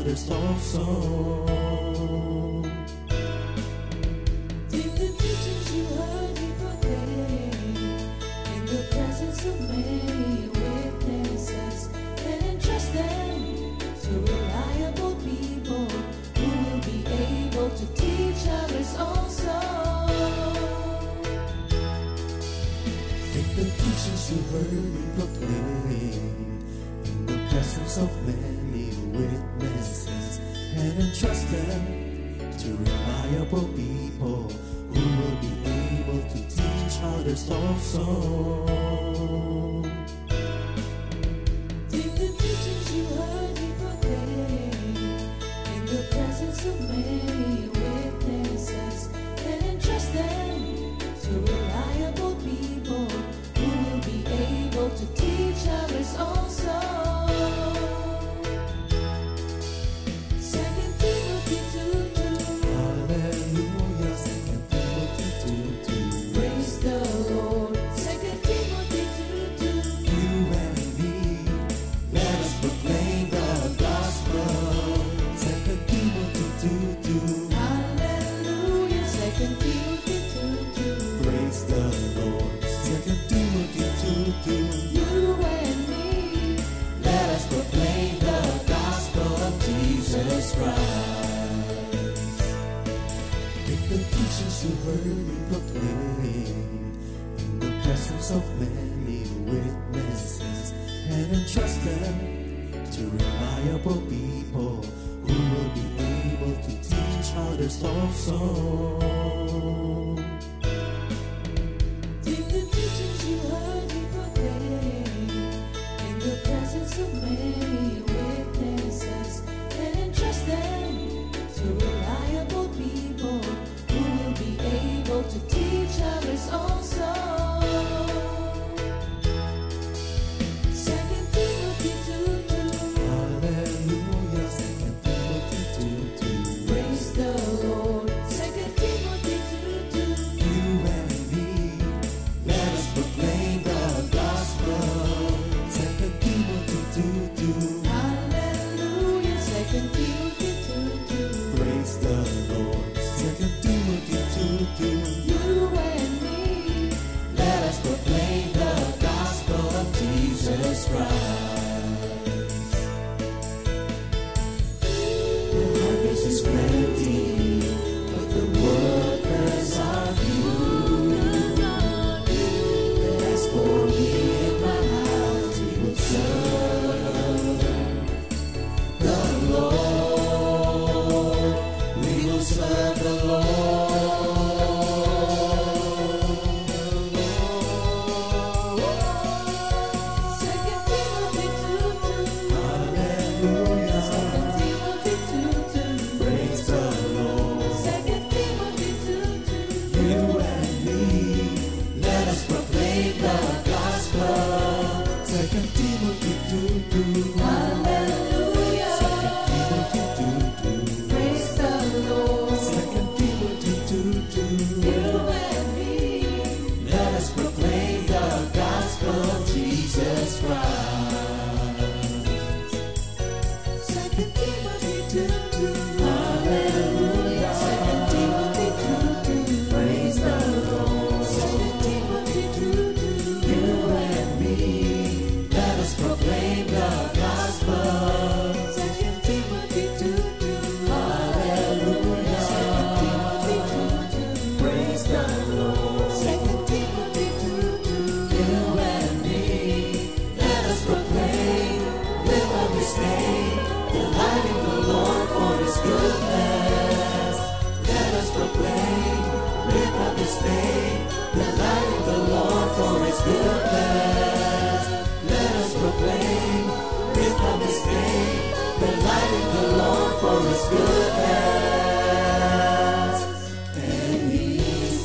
other's love song. Take the teachings you heard me proclaim in the presence of many witnesses, and entrust them to reliable people who will be able to teach others also. Take the teachings you heard me proclaim in the presence of many witnesses, and entrust them to reliable people who will be able to teach others also. Take the teachings you heard me proclaim in the presence of many witnesses, and entrust them to reliable people who will be able to teach others also. Second Timothy 2:2. Hallelujah, 2 Timothy 2:2. Praise the Lord. Second Timothy 2:2. You and me, let us proclaim the gospel. 2 Timothy 2:2. Hallelujah. Second Timothy 2:2. Praise the Lord. 2 Timothy 2:2. You and me, Let us proclaim the gospel of Jesus Christ. Take the teachings you heard me proclaim in the presence of many witnesses, and entrust them to reliable people who will be able to teach others also. take the teachings you heard me proclaim in the presence of many witnesses, and entrust them to reliable people who will be able to teach others also. Second Timothy 2:2. Hallelujah, 2 Timothy 2:2. Praise the Lord. Second Timothy 2:2. You and me, let us proclaim the gospel. 2 Timothy 2:2. Hallelujah. Second Timothy 2:2. Praise the Lord. 2 Timothy 2:2. You and me, Let us proclaim the gospel of Jesus Christ. The harvest is plenty, but the workers are few. As for me and my house, we will serve the Lord. We will serve the Lord. Second Timothy 2:2. Hallelujah. Second Timothy 2:2. Praise the Lord. Second Timothy 2:2. You and me, let us proclaim the gospel. 2 Timothy 2:2. Hallelujah. 2 Timothy 2:2. Praise the Lord. 2 Timothy 2:2. You and me, Let us proclaim the gospel of Jesus Christ. 2 Timothy 2:2. Hallelujah. 2 Timothy 2:2. Praise the Lord. 2 Timothy 2:2. You and me, let us proclaim the gospel. 2 Timothy 2:2. Hallelujah. 2 Timothy 2:2. Praise the Lord. 2 Timothy 2:2. You and me, let us proclaim, live up His name, delighting the Lord for His goodness. Let us proclaim, live up His name, delighting the Lord for His goodness. Let us proclaim, live up His name, delighting the Lord for His goodness. And He's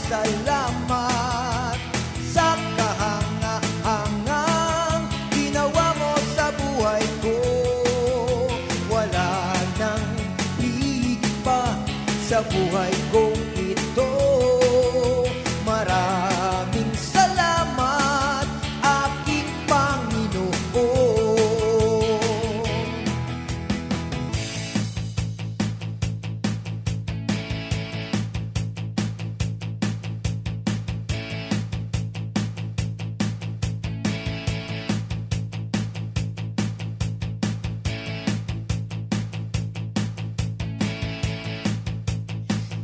magpasalamat sa kahanga-hangang ginawa mo sa buhay ko. Wala nang higit pa sa buhay kong ito. Maraming salamat, aking Panginoon.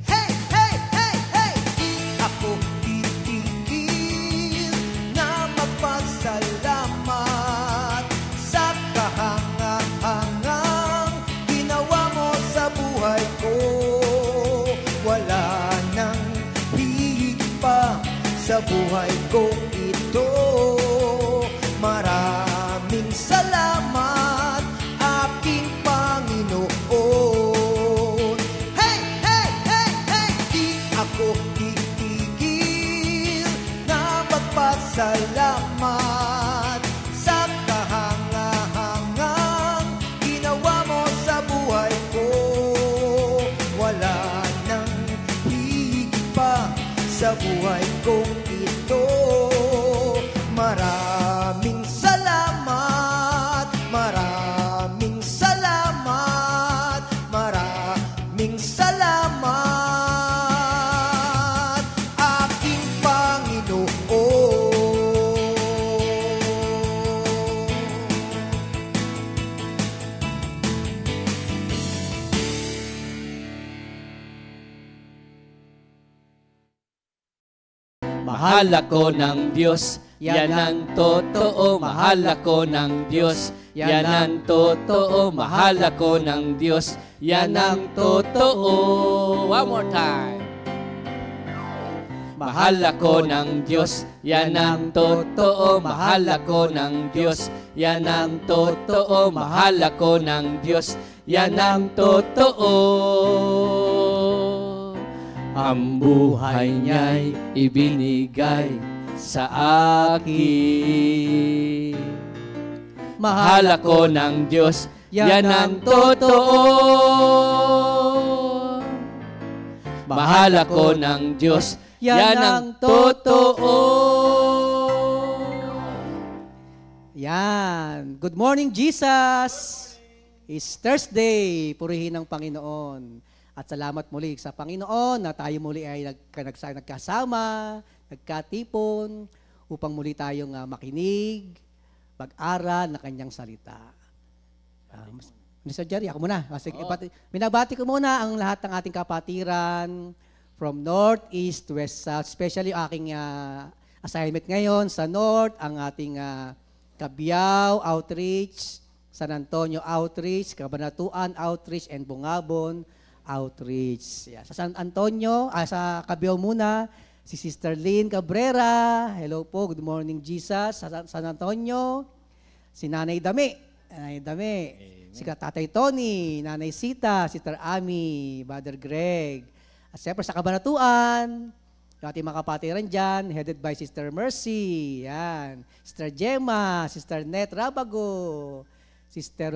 Hey, hey, hey, hey! Di ako titigil na magpasalamat sa kahanga-hangang ginawa mo sa buhay ko. Wala nang higit pa sa buhay kong ito. Maraming salamat, aking Panginoon. Hey, hey, hey, hey! Di ako titigil na magpasalamat sa kahanga-hangang ginawa mo sa buhay ko. Wala nang higit pa sa buhay kong ito. Maraming salamat, maraming salamat, maraming salamat, aking Panginoon. Mahal ako ng Diyos, yan ang totoo. Mahal ako ng Diyos, yan ang totoo. Mahal ako ng Diyos, yan ang totoo. One more time. Mahal ako ng Diyos, yan ang totoo. Mahal ako ng Diyos, yan ang totoo. Mahal ako ng Diyos, yan ang totoo. Ang buhay niya'y ibinigay sa akin. Mahal ako ng Diyos, yan ang totoo. Mahal ako ng Diyos, yan ang totoo. Yan. Good morning, Jesus! It's Thursday. Purihin ang Panginoon. At salamat muli sa Panginoon na tayo muli ay nagkasama, nagkatipon, upang muli tayong makinig, mag-aral na kanyang salita. Mr. Jerry, ako muna. Minabati ko muna ang lahat ng ating kapatiran from North, East, West, South. Especially aking assignment ngayon sa North, ang ating Cabiao Outreach, San Antonio Outreach, Cabanatuan Outreach, and Bungabon Outreach. Yeah. Sa San Antonio, sa Cabiao muna, si Sister Lynn Cabrera. Hello po, good morning Jesus. Sa San Antonio, si Nanay Dami. Nanay Dami. Si Tatay Tony, Nanay Sita, Sister Ami, Brother Greg. At siyempre sa Cabanatuan, yung ating mga kapatiran dyan, headed by Sister Mercy. Yan. Sister Gemma, Sister Net Rabago, Sister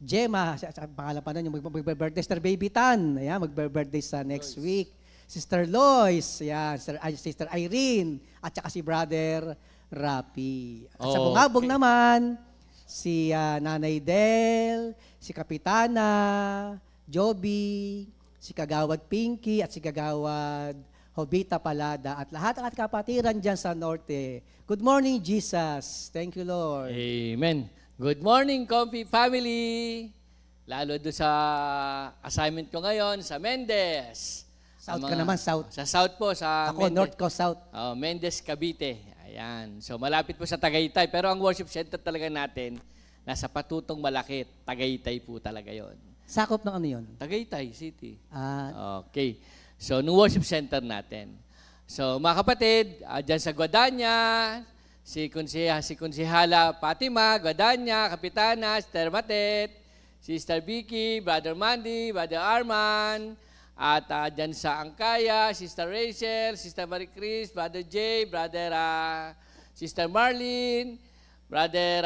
Gemma, sa pangalan pa nun, yung mag-birthday, Sister Baby Tan, ayan, mag-birthday sa next week. Sister Lois, ayan, Sister Irene, at saka si Brother Rapi. At sa Bungabong naman, si Nanay Del, si Kapitana, Joby, si Kagawad Pinky, at si Kagawad Hobita Palada, at lahat ng ating kapatiran dyan sa Norte. Good morning, Jesus. Thank you, Lord. Amen. Good morning, Comfy family! Lalo doon sa assignment ko ngayon, sa Mendez. South ka naman, South. Sa South po, sa Ako, North ko, South. Mendez, Cavite. Ayan. So, malapit po sa Tagaytay. Pero ang worship center talaga natin, nasa Patutong Malakit. Tagaytay po talaga yon. Sakop ng ano yun? Tagaytay City. Okay. So, nung worship center natin. So, mga kapatid, dyan sa Guadanya, si Konsehala Fatima, Guadanya, Kapitana, Sister Matet, Sister Vicky, Brother Mandy, Brother Arman, At dyan sa Angkaya, Sister Rachel, Sister Marie Chris, Brother Jay, Sister Marlene, Brother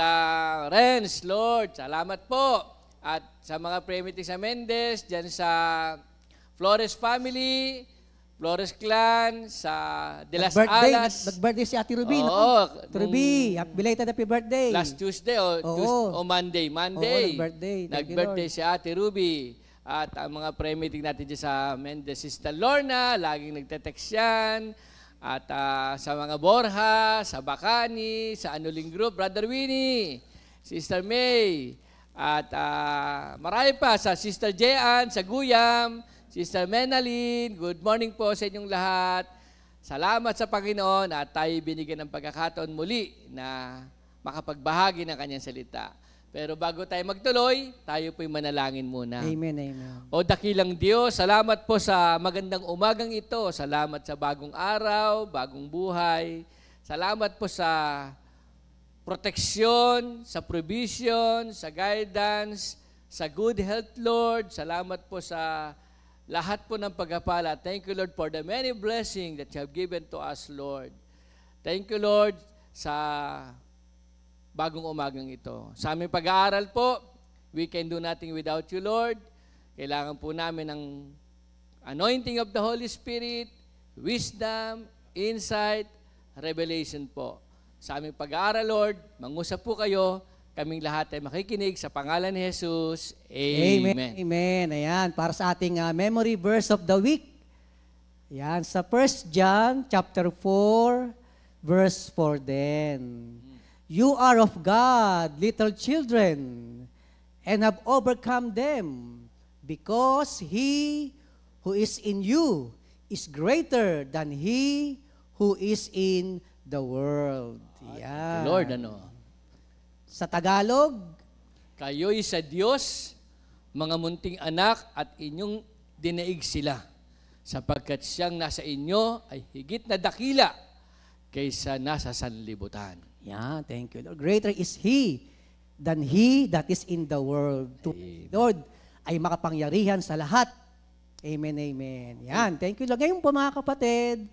Renz, Lord, salamat po. At sa mga primitive sa Mendez, dyan sa Flores family, Flores clan, sa De Las Alas. Nag-birthday si Ate Ruby, Oo, no? Ate Ruby, belated happy birthday. Last Tuesday o Monday. Oo, nag-birthday. Thank you, Nag-birthday si Ate Ruby. At ang mga primitive natin dyan sa Mendez, Sister Lorna, laging nagte-text yan. At sa mga Borja, sa Bacani, sa Anuling Group, Brother Winnie, Sister May, at marami pa sa Sister Jean, sa Guyam, Sister Menalyn, good morning po sa inyong lahat. Salamat sa Panginoon at tayo binigyan ng pagkakataon muli na makapagbahagi ng kanyang salita. Pero bago tayo magtuloy, tayo po'y manalangin muna. Amen, amen. O dakilang Diyos, salamat po sa magandang umagang ito. Salamat sa bagong araw, bagong buhay. Salamat po sa proteksyon, sa provision, sa guidance, sa good health, Lord. Salamat po sa lahat po ng pagpapala. Thank you, Lord, for the many blessings that you have given to us, Lord. Thank you, Lord, sa bagong umagang ito. Sa aming pag-aaral po, we can do nothing without you, Lord. Kailangan po namin ng anointing of the Holy Spirit, wisdom, insight, revelation po. Sa aming pag-aaral, Lord, mangusap po kayo, kaming lahat ay makikinig sa pangalan ni Jesus. Amen. Amen. Ayan, para sa ating memory verse of the week. Ayan, sa 1 John chapter 4, verse 4 din. You are of God, little children, and have overcome them, because He who is in you is greater than he who is in the world. Yan. Lord, ano? Sa Tagalog, Kayo'y sa Diyos, mga munting anak, at inyong dinaig sila, sapagkat siyang nasa inyo ay higit na dakila kaysa nasa sanlibutan. yeah, thank you, Lord. Greater is He than he that is in the world. Lord, ay makapangyarihan sa lahat. Amen, amen. Yan, thank you, Lord. Ngayon po mga kapatid,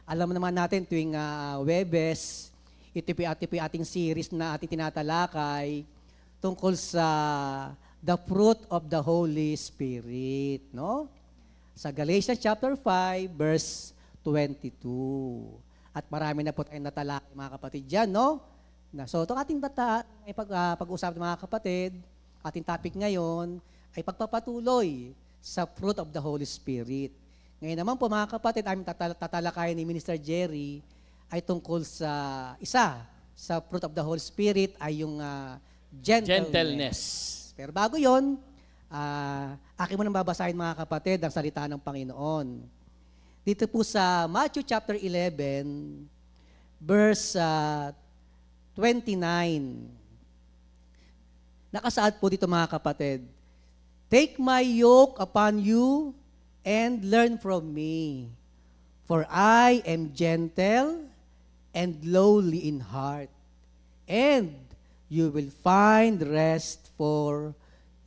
alam naman natin tuwing Webes, ito po ating series na ating tinatalakay tungkol sa the fruit of the Holy Spirit, no? Sa Galatians chapter 5, verse 22. At marami na po tayong natalakay mga kapatid dyan, no? So, itong ating pag-uusap mga kapatid, ating topic ngayon ay pagpapatuloy sa fruit of the Holy Spirit. Ngayon naman po mga kapatid, aming tatalakayan ni Minister Jerry ay tungkol sa sa fruit of the Holy Spirit ay yung gentleness. Pero bago yon, akin mo nang babasahin mga kapatid ang salita ng Panginoon. Dito po sa Matthew chapter 11, verse 29. Nakasaad po dito mga kapatid, take my yoke upon you and learn from me, for I am gentle and lowly in heart, and you will find rest for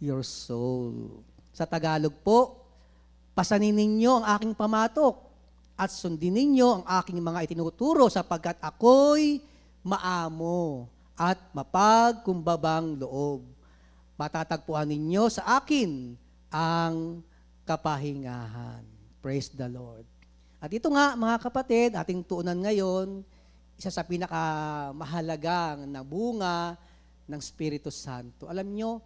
your soul. Sa Tagalog po, pasanin ninyo ang aking pamatok at sundin ninyo ang aking mga itinuturo sapagkat ako'y maamo at mapagkumbabang loob. Matatagpuan ninyo sa akin ang kapahingahan. Praise the Lord. At ito nga mga kapatid, ating tuunan ngayon, isa sa pinakamahalagang na bunga ng Espiritu Santo. Alam nyo,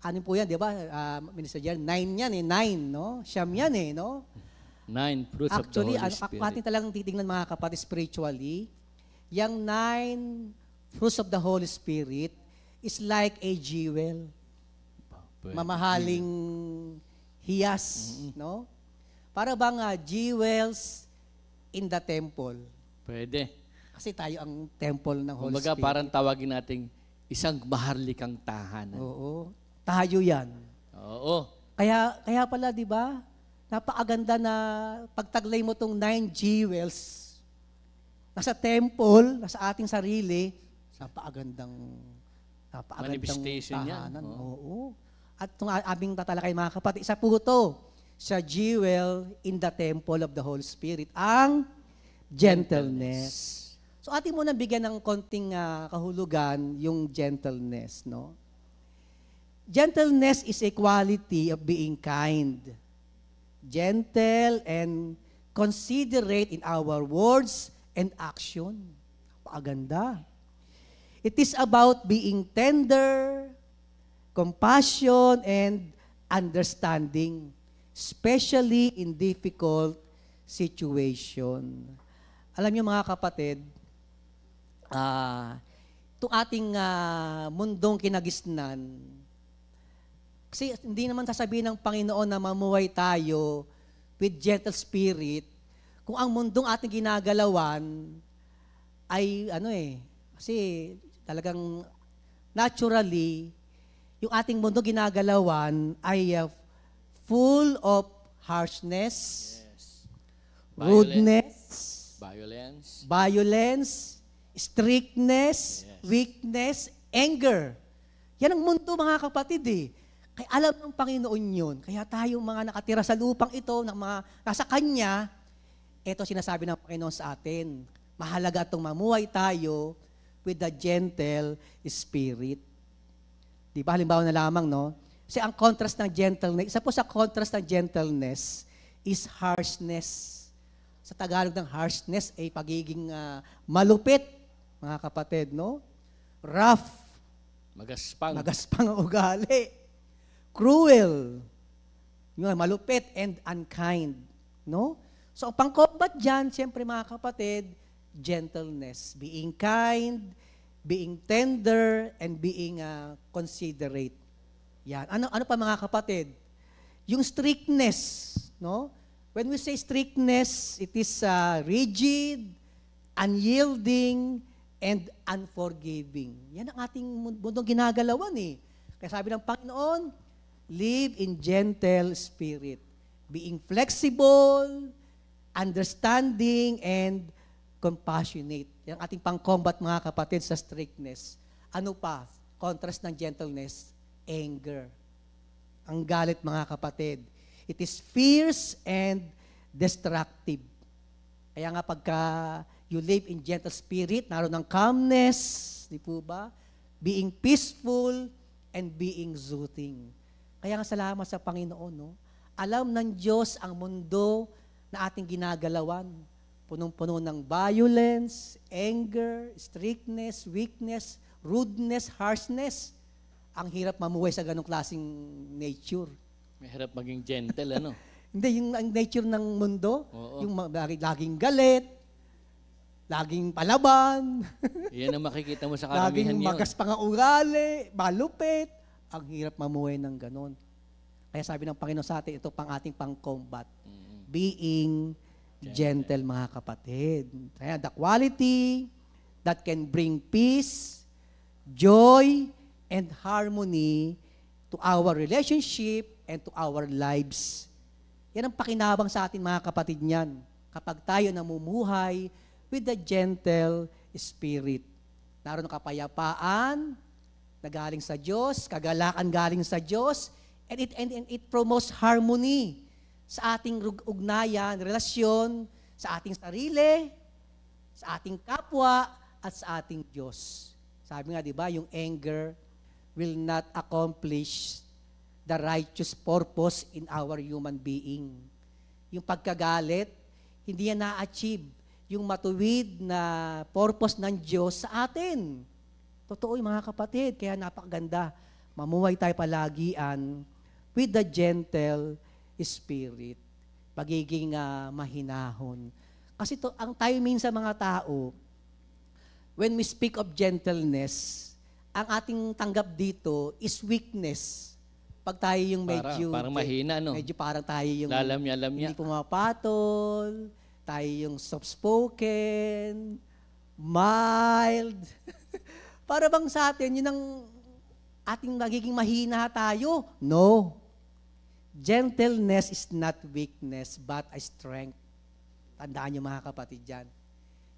ano po yan, di ba? Minister Jan, 9 yan eh, 9, no? Siyam yan eh, no? 9 fruits Actually, of the Holy Spirit. ating talagang titignan mga kapatid spiritually, yung 9 fruits of the Holy Spirit is like a jewel. Mamahaling hiyas, no? Para bang jewels in the temple. Pwede. Kasi tayo ang temple ng Holy Kumbaga, Spirit. parang tawagin nating isang maharlikang tahanan. Oo. Tayo yan. Oo. Kaya pala, di ba, napakaganda na pagtaglay mo tong 9 jewels nasa temple, nasa ating sarili, napakagandang Manifestation yan. tahanan. Oo. At itong aming tatalakay mga kapatid, isa po ito sa jewel in the temple of the Holy Spirit, ang gentleness. So ating muna bigyan ng konting kahulugan yung gentleness, no? Gentleness is a quality of being kind, gentle and considerate in our words and action. Napakaganda. It is about being tender, compassion, and understanding, especially in difficult situation. Alam niyo mga kapatid, itong ating mundong kinagisnan, kasi hindi naman sasabihin ng Panginoon na mamuhay tayo with gentle spirit kung ang mundong ating ginagalawan ay kasi talagang naturally, yung ating mundong ginagalawan ay full of harshness, rudeness, violence, strictness, weakness, anger. Yan ang mundo mga kapatid eh. Kaya alam ng Panginoon yun. Kaya tayo mga nakatira sa lupang ito, ng mga nasa Kanya, ito sinasabi ng Panginoon sa atin. Mahalaga itong mamuhay tayo with the gentle spirit. Di ba? Halimbawa na lamang, no? Kasi ang contrast ng gentleness, isa po sa contrast ng gentleness is harshness. Sa Tagalog ng harshness ay pagiging malupit, mga kapatid, no? Rough. Magaspang ang ugali. Cruel. Yung malupit and unkind, no? So, ang pang-combat dyan, siyempre mga kapatid, gentleness. Being kind, being tender, and being considerate. Yan. Ano pa mga kapatid? Yung strictness, no? When we say strictness, it is rigid, unyielding, and unforgiving. Yan ang ating mundong ginagalawan eh. Kaya sabi ng Panginoon, live in gentle spirit, being flexible, understanding, and compassionate. Yan ang ating pang-combat mga kapatid sa strictness. Ano pa? Contrast ng gentleness, anger. Ang galit mga kapatid. It is fierce and destructive. Kaya nga pagka you live in gentle spirit, naroon ng calmness, di po ba? Being peaceful and being soothing. Kaya nga salamat sa Panginoon, no? Alam ng Diyos ang mundo na ating ginagalawan. Punong-puno ng violence, anger, strictness, weakness, rudeness, harshness. Ang hirap mamuhay sa ganong klaseng nature. Mahirap maging gentle, ano? Hindi, yung ang nature ng mundo, Oo. yung laging galit, laging palaban, Yan ang makikita mo sa karamihan laging ngayon. magaspang ang ugali, malupit. Ang hirap mamuhay ng ganon. Kaya sabi ng Panginoon sa atin, ito pang ating pang-combat. Being gentle, mga kapatid. Kaya the quality that can bring peace, joy, and harmony to our relationship and to our lives. Yan ang pakinabang sa atin mga kapatid niyan. Kapag tayo namumuhay with the gentle spirit. Naroon ang kapayapaan na galing sa Diyos, kagalakan galing sa Diyos, and it promotes harmony sa ating ugnayan, relasyon, sa ating sarili, sa ating kapwa, at sa ating Diyos. Sabi nga, di ba, yung anger will not accomplish the righteous purpose in our human being. Yung pagkagalit, hindi yan na-achieve yung matuwid na purpose ng Diyos sa atin. Totoo yung mga kapatid, kaya napakaganda. Mamuhay tayo palagian with the gentle spirit. Pagiging mahinahon. Kasi ang tayo minsan mga tao, when we speak of gentleness, ang ating tanggap dito is weakness. Pag tayo yung medyo... Parang mahina, no? Medyo parang tayo yung... Lalamya. Hindi pumapatol, tayo yung soft-spoken, mild. Para bang sa atin, yun ang ating magiging mahina tayo? No. Gentleness is not weakness, but a strength. Tandaan niyo mga kapatid dyan.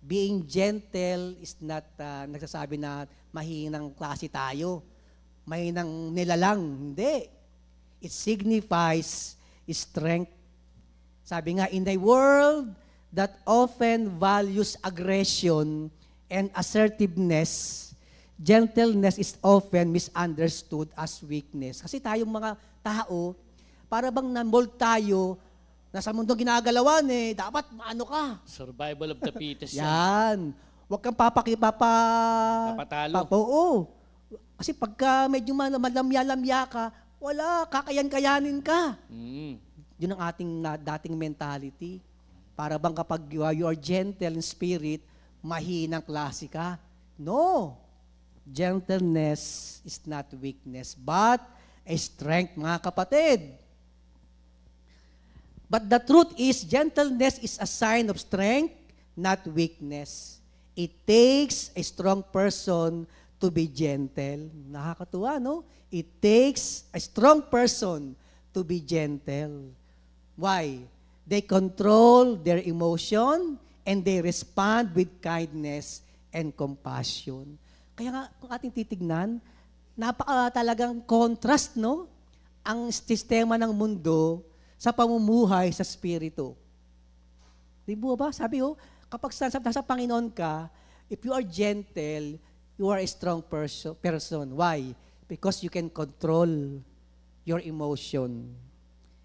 Being gentle is not nagsasabi na mahinang klase tayo. Mahinang nilalang. Hindi. It signifies strength. Sabi nga, in a world that often values aggression and assertiveness, gentleness is often misunderstood as weakness. Kasi tayong mga tao, para bang namold tayo, nasa mundo ginagalawan dapat maano ka. Survival of the fittest. Yan. Huwag kang Papatalo. Oo. Kasi pagka medyo malamya-lamya ka, wala, kakayan-kayanin ka. Yun ang ating dating mentality. Para bang kapag you are gentle in spirit, mahinang klase ka. No. Gentleness is not weakness, but a strength, mga kapatid. But the truth is, gentleness is a sign of strength, not weakness. It takes a strong person to be gentle. Nakakatuwa, no? It takes a strong person to be gentle. Why? They control their emotion and they respond with kindness and compassion. Kaya nga, kung ating titignan, talagang contrast, no? Ang sistema ng mundo sa pamumuhay sa Espiritu. Di ba? Sabi kapag nasa Panginoon ka, if you are gentle, you are a strong person. Why? Because you can control your emotion.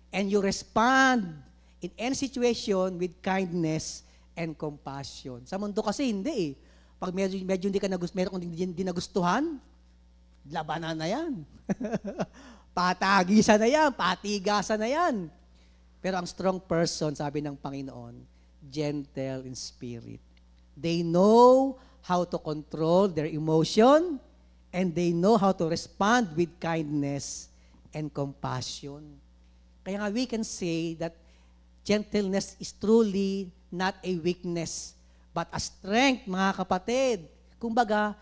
And you respond in any situation with kindness and compassion. Sa mundo kasi hindi Pag medyo hindi ka meron kang hindi nagustuhan, labanan na yan. Patagisan na yan, patigasan na yan. Pero ang strong person, sabi ng Panginoon, gentle in spirit. They know how to control their emotion and they know how to respond with kindness and compassion. Kaya nga we can say that gentleness is truly not a weakness, but a strength, mga kapatid. Kumbaga,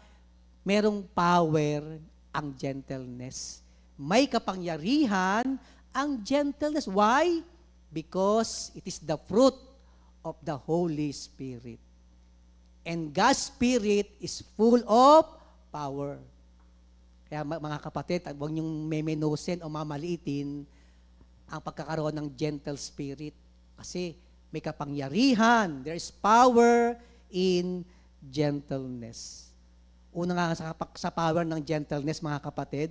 merong power ang gentleness. May kapangyarihan ang gentleness. Why? Because it is the fruit of the Holy Spirit. And God's Spirit is full of power. Kaya mga kapatid, huwag niyong memenosin o mamaliitin ang pagkakaroon ng gentle spirit. Kasi may kapangyarihan. There is power in gentleness. Una nga sa power ng gentleness, mga kapatid,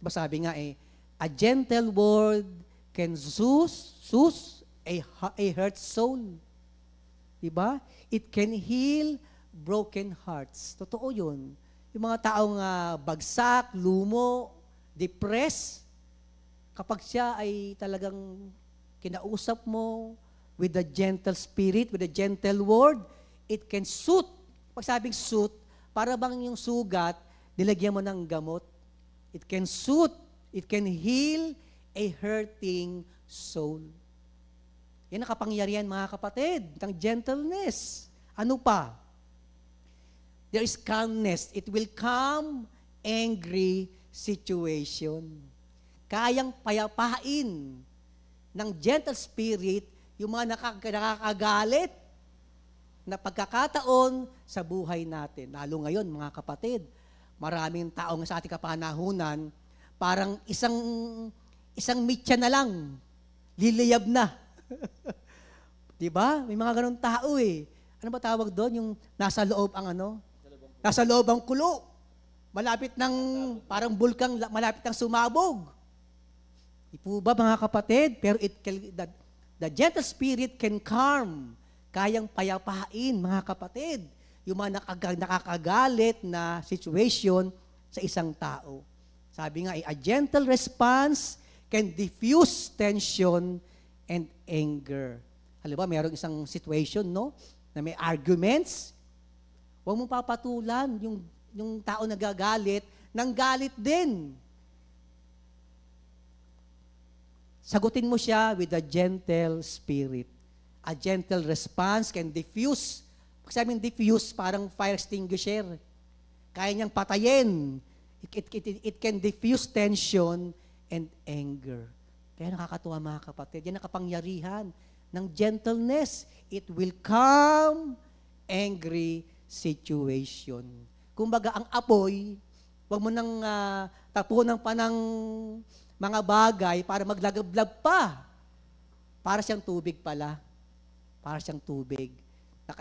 diba sabi nga a gentle word can soothe a hurt soul. Diba? It can heal broken hearts. Totoo yun. Yung mga taong bagsak, lumo, depressed, kapag siya ay talagang kinausap mo with a gentle spirit, with a gentle word, it can soothe. Pag sabing soothe, para bang yung sugat, nilagyan mo ng gamot. It can soothe, it can heal a hurting soul. Yan ang kapangyarihan, mga kapatid, ng gentleness. Ano pa? There is calmness. It will calm angry situation. Kayang payapain ng gentle spirit yung mga nakakagalit na pagkakataon sa buhay natin. Lalo ngayon, mga kapatid, maraming tao sa ating kapanahunan, parang isang mitya na lang, liliyab na. Diba? May mga ganun tao Ano ba tawag doon? Yung nasa loob ang Nasa loob ang kulo. Malapit ng, parang bulkang, malapit ng sumabog. Di po ba, mga kapatid? Pero the gentle spirit can calm. Kayang payapain, mga kapatid, yung mga nakakagalit na situation sa isang tao. Sabi nga, a gentle response can diffuse tension and anger. Halimbawa, mayroong isang situation, na may arguments. Huwag mong papatulan yung tao nagagalit, nang galit din. Sagutin mo siya with a gentle spirit. A gentle response can diffuse. Pag sabing diffuse, parang fire extinguisher. Kaya niyang patayin. It can diffuse tension and anger. Kaya nakakatuwa, mga kapatid. Yan ang kapangyarihan ng gentleness. It will calm angry situation. Kumbaga, ang apoy, huwag mo nang tapunan pa ng mga bagay para maglagablab pa. Para siyang tubig pala. Para siyang tubig.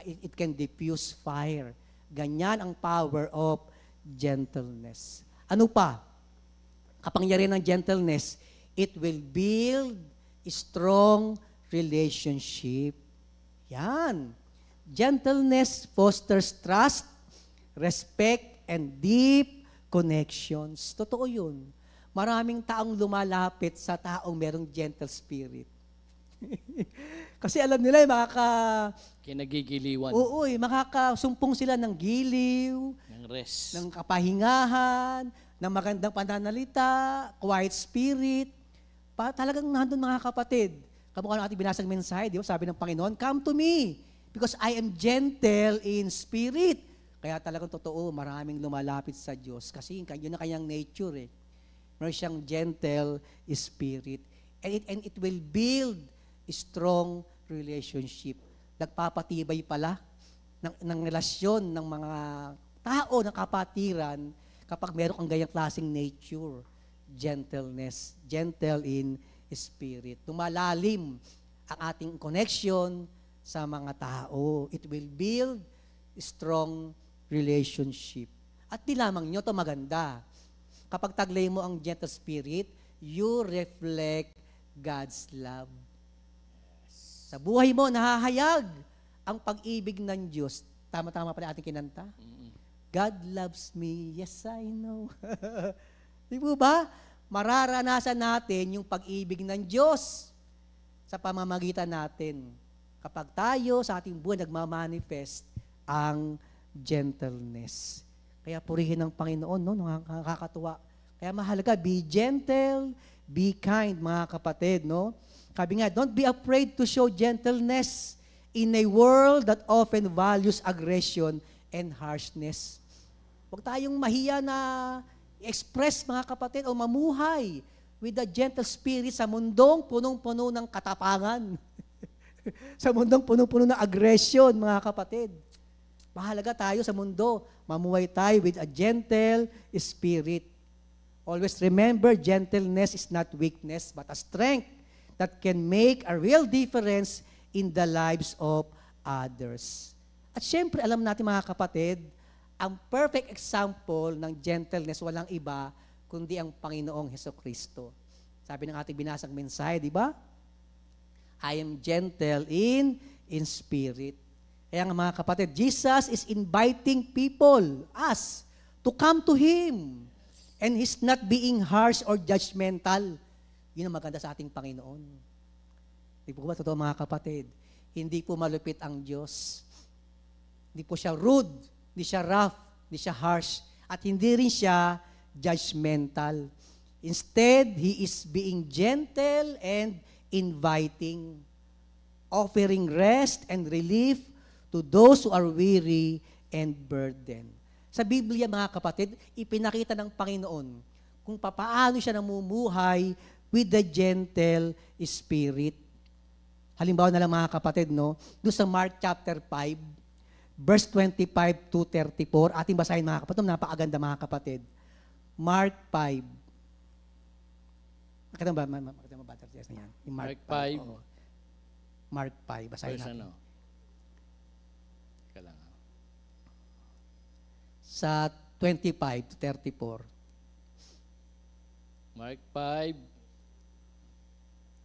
It can diffuse fire. Ganyan ang power of gentleness. Ano pa? Kapangyarihan ng gentleness, it will build a strong relationship. Yan. Gentleness fosters trust, respect, and deep connections. Totoo yun. Maraming taong lumalapit sa taong merong gentle spirit. Kasi alam nila, Kinagigiliwan. Oo, makakasumpong sila ng giliw, Ng rest. ng kapahingahan, ng magandang pananalita, quiet spirit. Talagang nandun mga kapatid. Kamukha ng ating binasang mensahe, di ba? Sabi ng Panginoon, come to me because I am gentle in spirit. Kaya talagang totoo, maraming lumalapit sa Diyos kasi yun na kanyang nature eh. Meron siyang gentle spirit. And it will build a strong relationship. Nagpapatibay pala ng relasyon ng mga tao, ng kapatiran, kapag meron kang ganyang klaseng nature, gentleness, gentle in spirit. Lumalalim ang ating connection sa mga tao. It will build strong relationship. At di lamang nyo, ito maganda. Kapag taglay mo ang gentle spirit, you reflect God's love. Sa buhay mo, nahahayag ang pag-ibig ng Diyos. Tama-tama pala ating kinanta. God loves me, yes I know. Di po ba? Mararanasan natin yung pag-ibig ng Diyos sa pamamagitan natin. Kapag tayo sa ating buhay nagmamanifest ang gentleness. Kaya purihin ng Panginoon, no? Nakakatuwa. Kaya mahalaga, be gentle, be kind, mga kapatid, no? Sabi nga, don't be afraid to show gentleness in a world that often values aggression and harshness. Huwag tayong mahiya na express, mga kapatid, o mamuhay with a gentle spirit sa mundong punong-puno ng katapangan. Sa mundong punong-puno ng aggression, mga kapatid. Mahalaga tayo sa mundo, mamuhay tayo with a gentle spirit. Always remember, gentleness is not weakness, but a strength that can make a real difference in the lives of others. At syempre, alam natin mga kapatid, ang perfect example ng gentleness walang iba kundi ang Panginoong Hesukristo. Sabi ng ating binasang mensahe, di ba? I am gentle in spirit. Kaya nga mga kapatid, Jesus is inviting people, us, to come to Him. And He's not being harsh or judgmental. Yun ang maganda sa ating Panginoon. Di po ba totoo mga kapatid? Hindi po malupit ang Diyos. Hindi po siya rude, hindi siya rough, hindi siya harsh, at hindi rin siya judgmental. Instead, He is being gentle and inviting, offering rest and relief to those who are weary and burdened. Sa Biblia, mga kapatid, ipinakita ng Panginoon kung papaano siya namumuhay with the gentle spirit. Halimbawa na lang mga kapatid, no? Doon sa Mark chapter 5, verse 25 to 34, ating basahin mga kapatid, napakaganda mga kapatid. Mark 5. Makita mo ba? Yan. Yung Mark 5. Oo. Mark 5, basahin Verse natin. ano? Teka lang. Sa 25 to 34. Mark 5,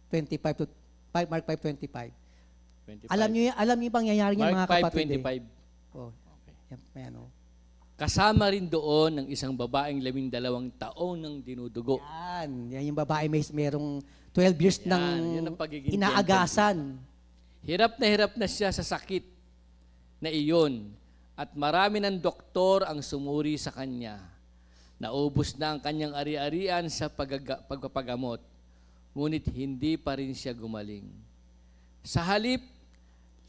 25 to Mark 5:25. 25. Alam niyo yung pangyayari niya mga Mark kapatid. 5:25. Oh, Okay. yan oh. Kasama rin doon ng isang babaeng 12 taon ng dinudugo. Yan yung babae merong 12 years Yan, ng yan ang pagiging inaagasan. Hirap na siya sa sakit na iyon at marami ng doktor ang sumuri sa kanya. Naubos na ang kanyang ari-arian sa pagpapagamot, ngunit hindi pa rin siya gumaling. Sa halip,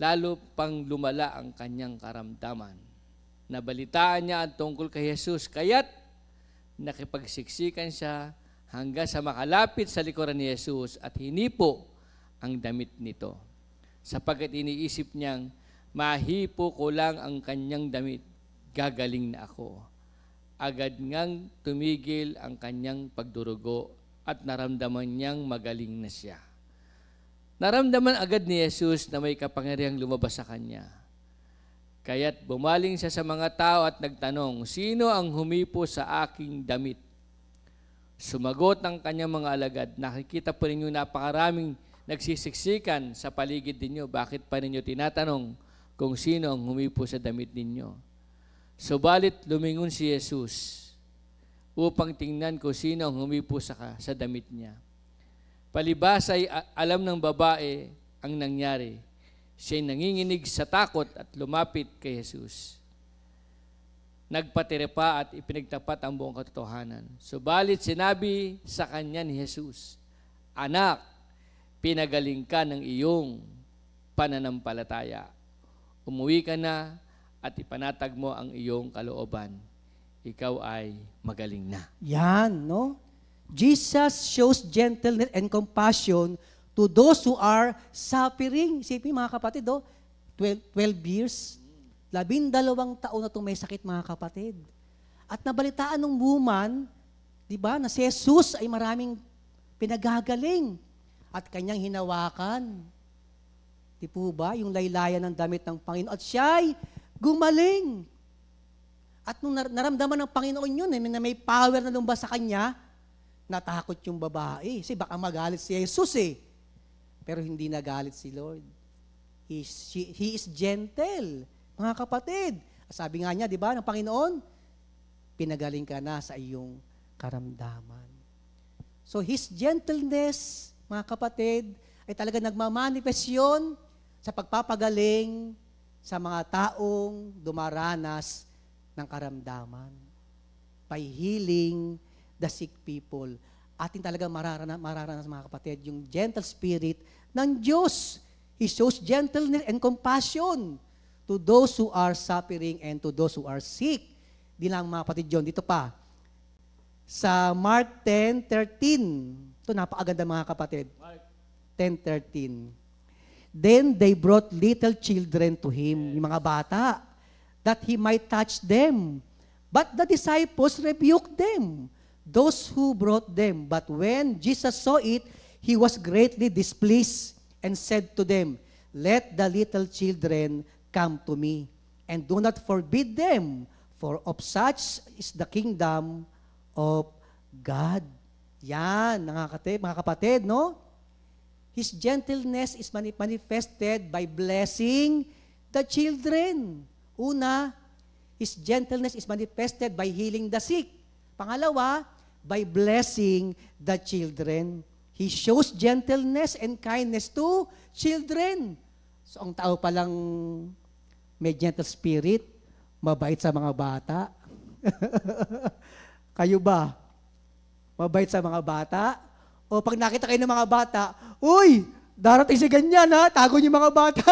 lalo pang lumala ang kanyang karamdaman. Nabalitaan niya ang tungkol kay Jesus, kaya't nakipagsiksikan siya hanggang sa makalapit sa likuran ni Jesus at hinipo ang damit nito. Sapagkat iniisip niyang, mahipo ko lang ang kanyang damit, gagaling na ako. Agad ngang tumigil ang kanyang pagdurugo at naramdaman niyang magaling na siya. Naramdaman agad ni Jesus na may kapangyarihang lumabas sa kanya. Kaya't bumaling siya sa mga tao at nagtanong, "Sino ang humipo sa aking damit?" Sumagot ng kanyang mga alagad, "Nakikita po ninyo napakaraming nagsisiksikan sa paligid ninyo. Bakit pa ninyo tinatanong kung sino ang humipo sa damit ninyo?" Subalit lumingon si Jesus upang tingnan ko sino ang humipo sa damit niya. Palibas ay alam ng babae ang nangyari. Siya'y nanginginig sa takot at lumapit kay Jesus. Nagpatira pa at ipinagtapat ang buong katotohanan. Subalit sinabi sa kanya ni Jesus, "Anak, pinagaling ka ng iyong pananampalataya. Umuwi ka na at ipanatag mo ang iyong kalooban. Ikaw ay magaling na." Yan, no? Jesus shows gentleness and compassion to those who are suffering. Isipin mga kapatid, 12 years. 12 taon na itong may sakit mga kapatid. At nabalitaan ng woman, di ba, na si Jesus ay maraming pinagagaling at kanyang hinawakan. Di po ba, yung laylayan ng damit ng Panginoon. At siya'y gumaling. At nung naramdaman ng Panginoon yun, na may power na lumabas sa kanya, natakot yung babae. Kasi baka magalit si Jesus Pero hindi nagalit si Lord. He is gentle. Mga kapatid, sabi nga niya, di ba, ng Panginoon, pinagaling ka na sa iyong karamdaman. So His gentleness, mga kapatid, ay talaga nagmamanifest yun sa pagpapagaling sa mga taong dumaranas ng karamdaman. By healing the sick people. Ating talaga mararanas mga kapatid, yung gentle spirit ng Diyos. He shows gentleness and compassion to those who are suffering and to those who are sick. Di lang mga kapatid yun. Dito pa, sa Mark 10:13. Ito napakaganda mga kapatid. 10:13. Then they brought little children to him, yung mga bata, that he might touch them. But the disciples rebuked them, those who brought them. But when Jesus saw it, he was greatly displeased and said to them, "Let the little children come to me, and do not forbid them, for of such is the kingdom of God." Yan, mga kapatid, no? His gentleness is manifested by blessing the children. Una, His gentleness is manifested by healing the sick. Pangalawa, by blessing the children. He shows gentleness and kindness to children. So, ang tao palang may gentle spirit, mabait sa mga bata. Kayo ba? Mabait sa mga bata? O pag nakita kayo ng mga bata, "Uy, darating si ganyan ha, tago niyo mga bata."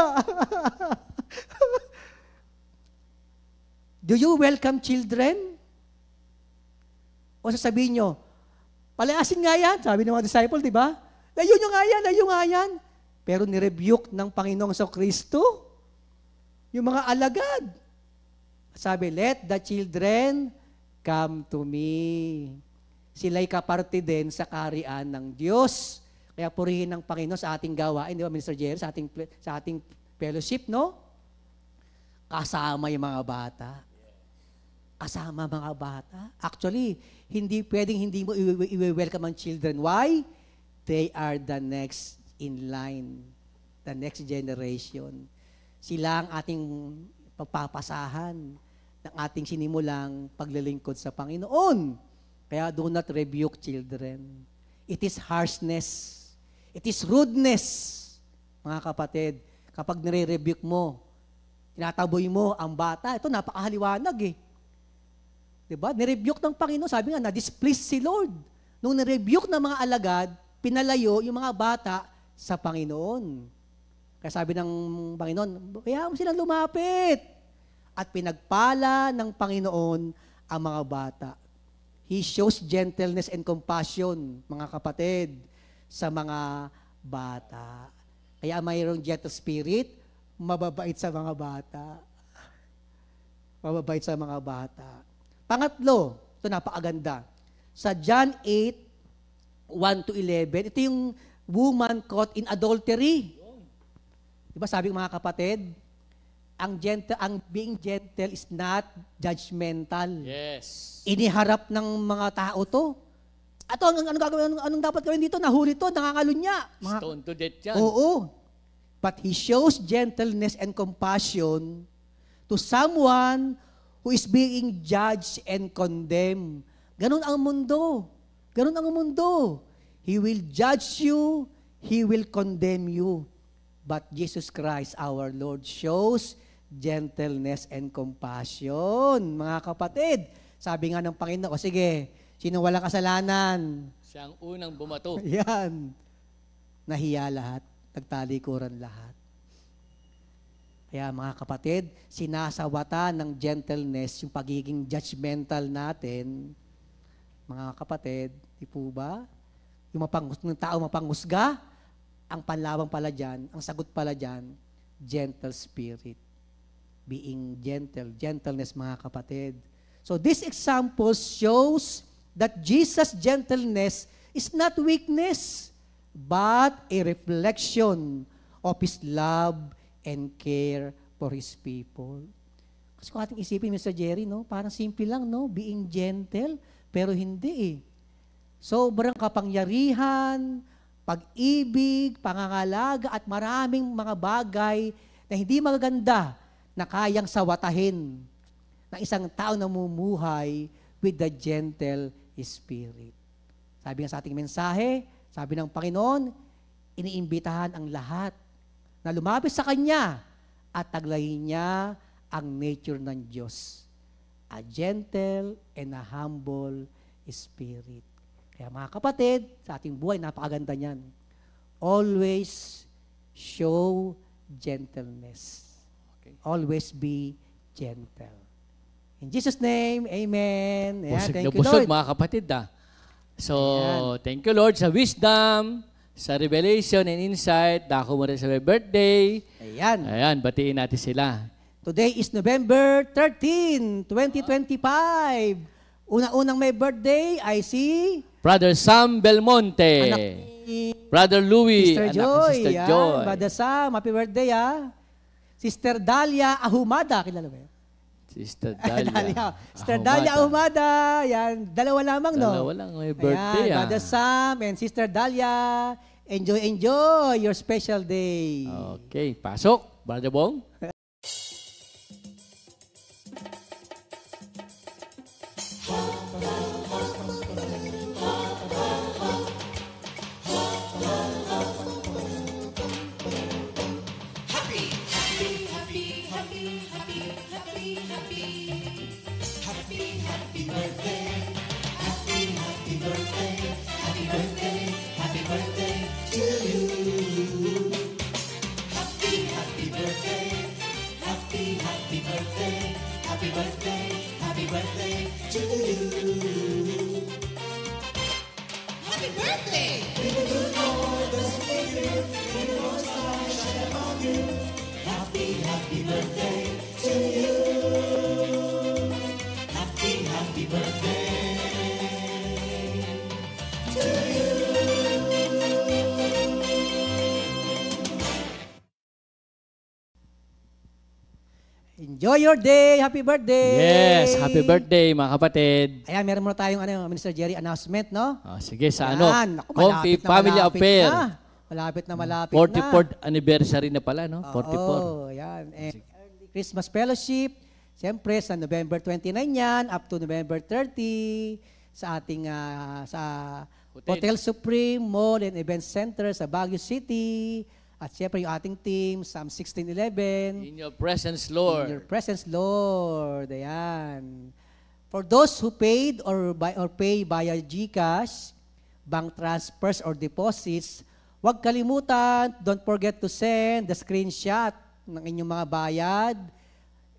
Do you welcome children? O sasabihin nyo, "Palayasin nga yan," sabi ng mga disciple, di ba? Layo nyo nga yan. Pero nirebuke ng Panginoong Kristo yung mga alagad. Sabi, "Let the children come to me." Sila'y kaparte din sa kaharian ng Diyos. Kaya purihin ng Panginoon sa ating gawain, di ba, Minister Jerry, sa ating fellowship, no? Kasama yung mga bata. Kasama mga bata. Actually, hindi pwedeng hindi mo i-welcome ang children. Why? They are the next in line. The next generation. Sila ang ating pagpapasahan ng ating sinimulang paglilingkod sa Panginoon. Kaya do not rebuke children. It is harshness. It is rudeness. Mga kapatid, kapag nire-rebuke mo, tinataboy mo ang bata, ito napakahaliwanag Diba? Nirebuke ng Panginoon, sabi nga, na-displease si Lord. Nung nirebuke ng mga alagad, pinalayo yung mga bata sa Panginoon. Kaya sabi ng Panginoon, kaya mo silang lumapit. At pinagpala ng Panginoon ang mga bata. He shows gentleness and compassion, mga kapatid, sa mga bata. Kaya mayroong gentle spirit, mababait sa mga bata. Mababait sa mga bata. Pangatlo, ito napakaganda. Sa John 8, 1-11, ito yung woman caught in adultery. Diba sabi ng mga kapatid, ang being gentle is not judgmental. Yes. Iniharap ng mga tao to. Ato, anong dapat gawin dito? Nahuli to, nangangalunya. Stone to death yan. Oo. But he shows gentleness and compassion to someone who is being judged and condemned. Ganun ang mundo. Ganun ang mundo. He will judge you, he will condemn you. But Jesus Christ, our Lord, shows gentleness and compassion. Mga kapatid, sabi nga ng Panginoon, o sige, sino walang kasalanan? Siya ang unang bumato. Yan. Nahiya lahat. Nagtalikuran lahat. Kaya mga kapatid, sinasawata ng gentleness yung pagiging judgmental natin. Mga kapatid, di po ba? Yung tao mapanghusga, ang panlawang pala dyan, ang sagot pala dyan, gentle spirit. Being gentle, gentleness mga kapatid. So this example shows that Jesus' gentleness is not weakness, but a reflection of His love and care for His people. Kasi kung ating isipin, Mr. Jerry, no? Parang simple lang, no? Being gentle, pero hindi eh. Sobrang kapangyarihan, pag-ibig, pangangalaga, at maraming mga bagay na hindi magaganda na kayang sawatahin ng isang tao na mumuhay with the gentle spirit. Sabi nga sa ating mensahe, sabi ng Panginoon, iniimbitahan ang lahat na lumapit sa Kanya at taglayin niya ang nature ng Diyos. A gentle and a humble spirit. Kaya mga kapatid, sa ating buhay, napakaganda niyan. Always show gentleness. Okay. Always be gentle. In Jesus' name, amen. Busog Thank na you, busog, Lord. mga kapatid. So, Ayan. thank you, Lord, sa wisdom, sa revelation and insight. Dako mo rin sa my birthday. Ayan. Ayan, batiin natin sila. Today is November 13, 2025. Una-unang may birthday ay si Brother Sam Belmonte. anak ni Brother Louie. Sister anak ni Joy. Sister Yan. Joy. Brother Sam, happy birthday ah. Sister Dalia Ahumada, kilala ba yan? Sister Dalia. Sister Dalia Ahumada. Yan, dalawa lamang, no? Dalawa lang may birthday. Ayan, Brother Sam and Sister Dalia. Enjoy your special day. Okay, pasok. Brother Bong. Happy birthday! Happy birthday to you. Happy birthday to you. Enjoy your day. Happy birthday. Yes, happy birthday mga kapatid. Ayan, meron muna tayong Minister Jerry announcement, no? Sige, sa Ayan, naku, Comfy Family Affair. Malapit na. 44th anniversary na pala, no? 44. Oo, yan. And early Christmas Fellowship, siyempre sa November 29 yan, up to November 30, sa ating sa Hotel Supreme Mall and Event Center sa Baguio City. At siyempre yung ating team, Psalm 16:11. In your presence, In Lord. your presence, Lord. Ayan. For those who paid or pay via GCash, bank transfers or deposits, huwag kalimutan, don't forget to send the screenshot ng inyong mga bayad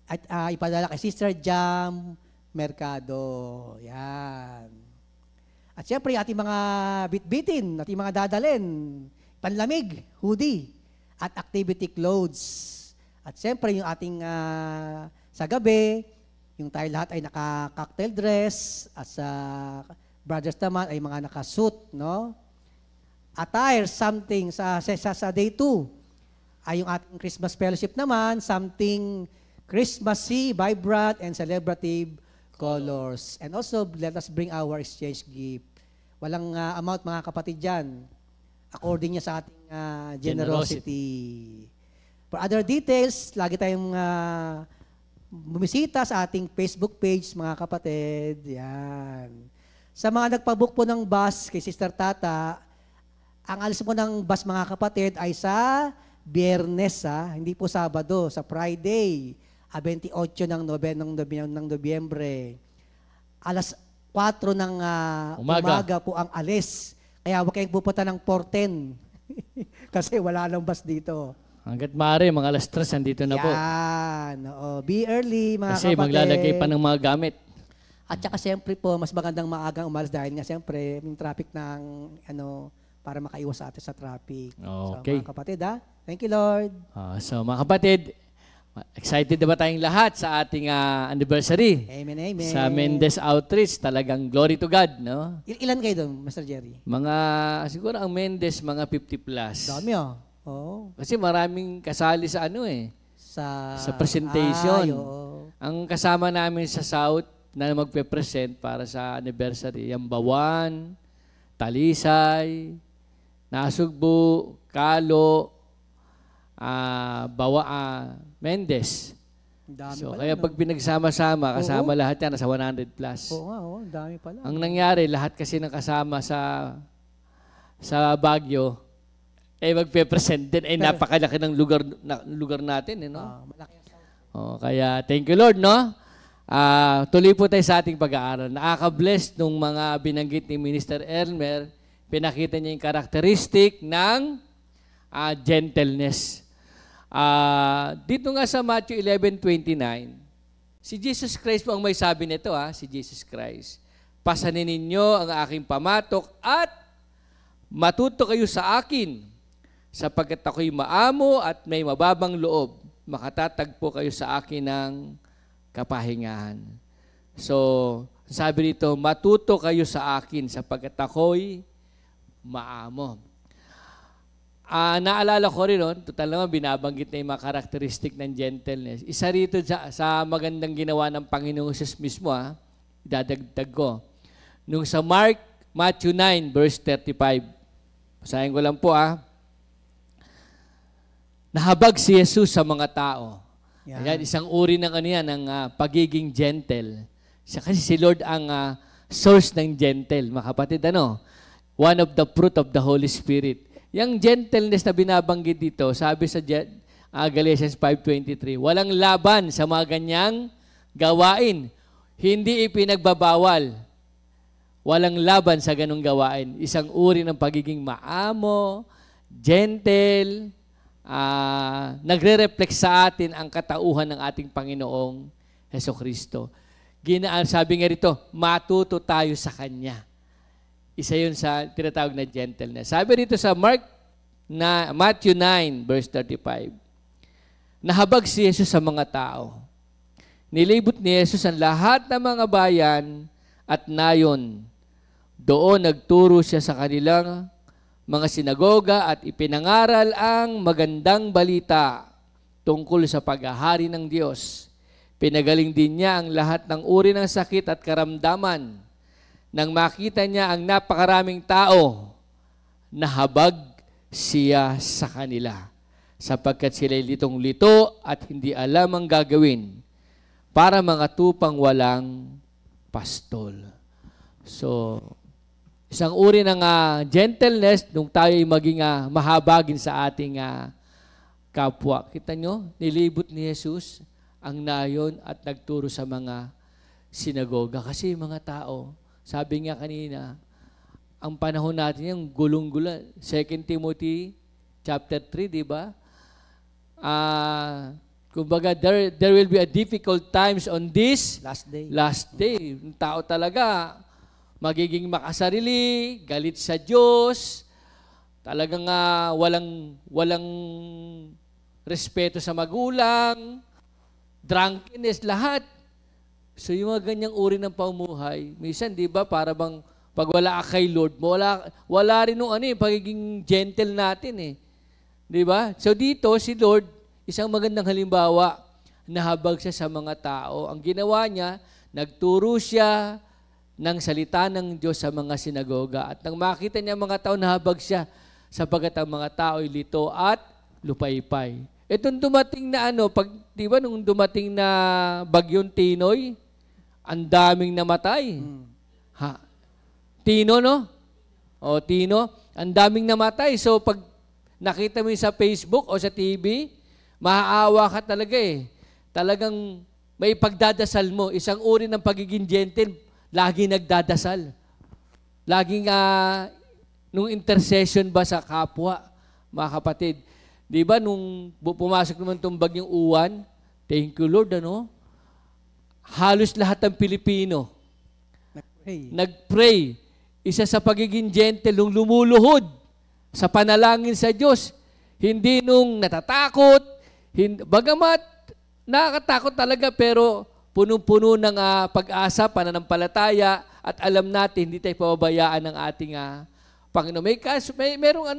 at ipadala kay Sister Jam Mercado. Yan. At siyempre, ating mga bitbitin, ating mga dadalin, panlamig, hoodie, at activity clothes. At siyempre, yung ating sa gabi, yung tayo lahat ay naka-cocktail dress, at sa brothers naman ay mga naka-suit, no? attire, something sa day 2. Ay yung ating Christmas fellowship naman, something Christmassy, vibrant, and celebrative colors. And also, let us bring our exchange gift. Walang amount, mga kapatid dyan. According niya sa ating generosity. For other details, lagi tayong bumisita sa ating Facebook page, mga kapatid. Yan. Sa mga nagpabook po ng bus kay Sister Tata, ang alis po ng bus, mga kapatid, ay sa Biyernes, hindi po Sabado, sa Friday, 28 ng Nobyembre. Alas 4 ng umaga po ang alis. Kaya huwag kayong pupunta ng 4:10 kasi wala nang bus dito. Hanggat maaari, mga alas 3, andito na po. Yan. Oo. Be early, mga Kasi kapatid. maglalagay pa ng mga gamit. At saka siyempre po, mas magandang maagang umalis dahil nga siyempre yung traffic ng para makaiwas sa atin sa traffic. Okay. So, mga kapatid, thank you, Lord. So mga kapatid, excited na ba tayong lahat sa ating anniversary? Amen, amen. Sa Mendes Outreach, talagang glory to God, no? Ilan kayo doon, Mr. Jerry? Siguro ang Mendes, mga 50 plus. Dami, oh. Kasi maraming kasali sa sa presentation. Ang kasama namin sa South na magpe-present para sa anniversary, yung Bawan, Talisay, Nasugbu, Kalo, Mendes. Dami So, pala, kaya no? pag pinagsama-sama, kasama lahat yan, nasa 100 plus. Oo nga, dami pala. Ang nangyari, lahat kasi ng kasama sa Baguio, magpe-present din. Napakalaki ng lugar natin, no? Malaki ang sound. Kaya, thank you, Lord, no? Tuloy po tayo sa ating pag-aaral. Nakaka-bless nung mga binanggit ni Minister Elmer, pinakita niya yung karakteristik ng gentleness. Dito nga sa Matthew 11:29, si Jesus Christ po ang may sabi nito, si Jesus Christ. Pasanin ninyo ang aking pamatok at matuto kayo sa akin, sapagkat ako'y maamo at may mababang loob. Makatatagpo kayo sa akin ng kapahingahan. So, sabi dito, matuto kayo sa akin, sapagkat ako'y maamo. Naalala ko rin, total naman binabanggit na yung mga karakteristik ng gentleness. Isa rito sa magandang ginawa ng Panginoong Jesus mismo, idadagdag ko. Nung sa Matthew 9, verse 35, basahin ko lang po, nahabag si Jesus sa mga tao. Ayan, isang uri ng ng pagiging gentle. Kasi si Lord ang source ng gentle, mga kapatid, one of the fruit of the Holy Spirit. Yung gentleness na binabanggit dito, sabi sa Galatians 5:23, walang laban sa mga ganyang gawain. Hindi ipinagbabawal. Walang laban sa ganung gawain. Isang uri ng pagiging maamo, gentle, nagre-reflect sa atin ang katauhan ng ating Panginoong Hesukristo. Sabi nga rito, matuto tayo sa Kanya. Isa yun sa tinatawag na gentleness. Sabi dito sa Matthew 9, verse 35, nahabag si Jesus sa mga tao. Nilibot ni Jesus ang lahat ng mga bayan at nayon. Doon nagturo siya sa kanilang mga sinagoga at ipinangaral ang magandang balita tungkol sa paghahari ng Diyos. Pinagaling din niya ang lahat ng uri ng sakit at karamdaman. Nang makita niya ang napakaraming tao, nahabag siya sa kanila, sapagkat sila'y litong-lito at hindi alam ang gagawin, para mga tupang walang pastol. So, isang uri ng gentleness nung tayo'y maging mahabagin sa ating kapwa. Kita nyo, nilibot ni Jesus ang nayon at nagturo sa mga sinagoga. Kasi mga tao, sabi nga kanina, ang panahon natin yung gulong-gula. 2 Timothy chapter 3, di ba? Kumbaga, there will be a difficult times on this last day. Yung tao talaga, magiging makasarili, galit sa Diyos, talagang walang respeto sa magulang, drunkenness, lahat. So yung mga ganyang uri ng pamumuhay, minsan di ba para bang Pag wala ka kay Lord, wala rin nung pagiging gentle natin eh. Di ba? So dito, si Lord, isang magandang halimbawa, nahabag siya sa mga tao. Ang ginawa niya, nagturo siya ng salita ng Diyos sa mga sinagoga. At nang makita niya mga tao, nahabag siya sapagkat ang mga tao ay lito at lupaypay. Itong dumating na di ba nung dumating na bagyong Tinoy, ang daming namatay. Ha? Tino, no? O, Tino. Ang daming namatay. So, pag nakita mo sa Facebook o sa TV, maaawa ka talaga eh. Talagang may pagdadasal mo. Isang uri ng pagiging gentle, lagi nagdadasal. Laging, nung intercession ba sa kapwa, mga kapatid. Di ba, nung pumasok naman itong bagyong Uwan, thank you Lord, halos lahat ng Pilipino nagpray. Isa sa pagiging gentle, nung lumuluhod sa panalangin sa Diyos. Hindi nung natatakot, bagamat nakakatakot talaga, pero punong-puno ng pag-asa, pananampalataya, at alam natin, hindi tayo pababayaan ng ating Panginoon. Merong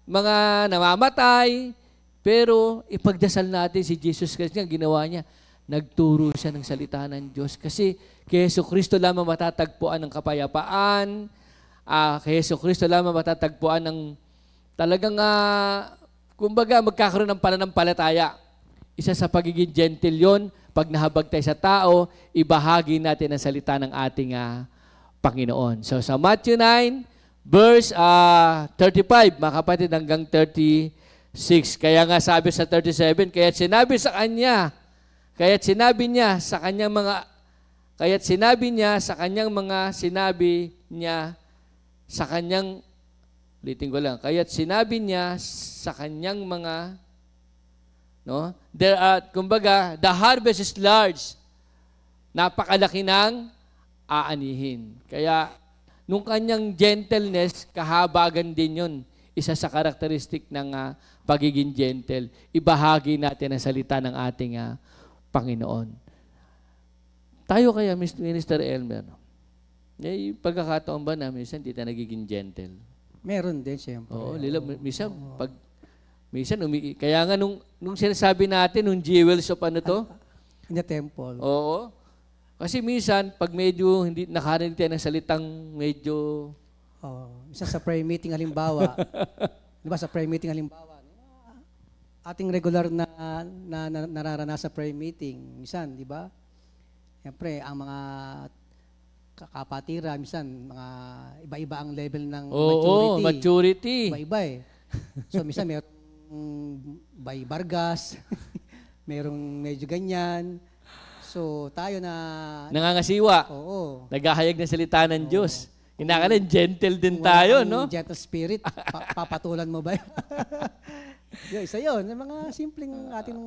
mga namamatay, pero ipagdasal natin si Jesus Christ nga, ginawa niya. Nagturo siya ng salita ng Diyos. Kasi kay Jesucristo lamang matatagpuan ng kapayapaan, kay Jesucristo lamang matatagpuan ng talagang, kumbaga, magkakaroon ng pananampalataya. Isa sa pagiging gentle yon, pag nahabag tayo sa tao, ibahagi natin ang salita ng ating Panginoon. So sa Matthew 9, verse 35, mga kapatid, hanggang 36. Kaya nga sabi sa 37, kaya't sinabi niya sa kanyang mga kumbaga, the harvest is large. Napakalaki ng aanihin. Kaya, nung kanyang gentleness, kahabagan din yun. Isa sa karakteristik ng pagiging gentle. Ibahagi natin ang salita ng ating Panginoon. Tayo kaya, Minister Elmer, may pagkakataon ba na minsan hindi tayo nagiging gentle? Meron din, siyempre. Oo, minsan, kaya nga nung sinasabi natin, nung jewels of In the temple. Oo. Kasi minsan, pag medyo hindi nakarinig tayo ng salitang medyo... Minsan sa prayer meeting halimbawa, di ba sa prayer meeting halimbawa, ating regular na nararanasan sa prayer meeting, minsan, di ba? Siyempre, ang mga kapatira, minsan, mga iba-iba ang level ng maturity. Iba-iba eh. So, minsan, mayroong by Bargas, mayroong medyo ganyan. So, tayo na... Nangangasiwa. Oo. Naghahayag ng salita ng Diyos. Kinakalan, gentle din tayo, no? Gentle spirit, papatulan mo ba? Isa yun, yung mga simpleng ating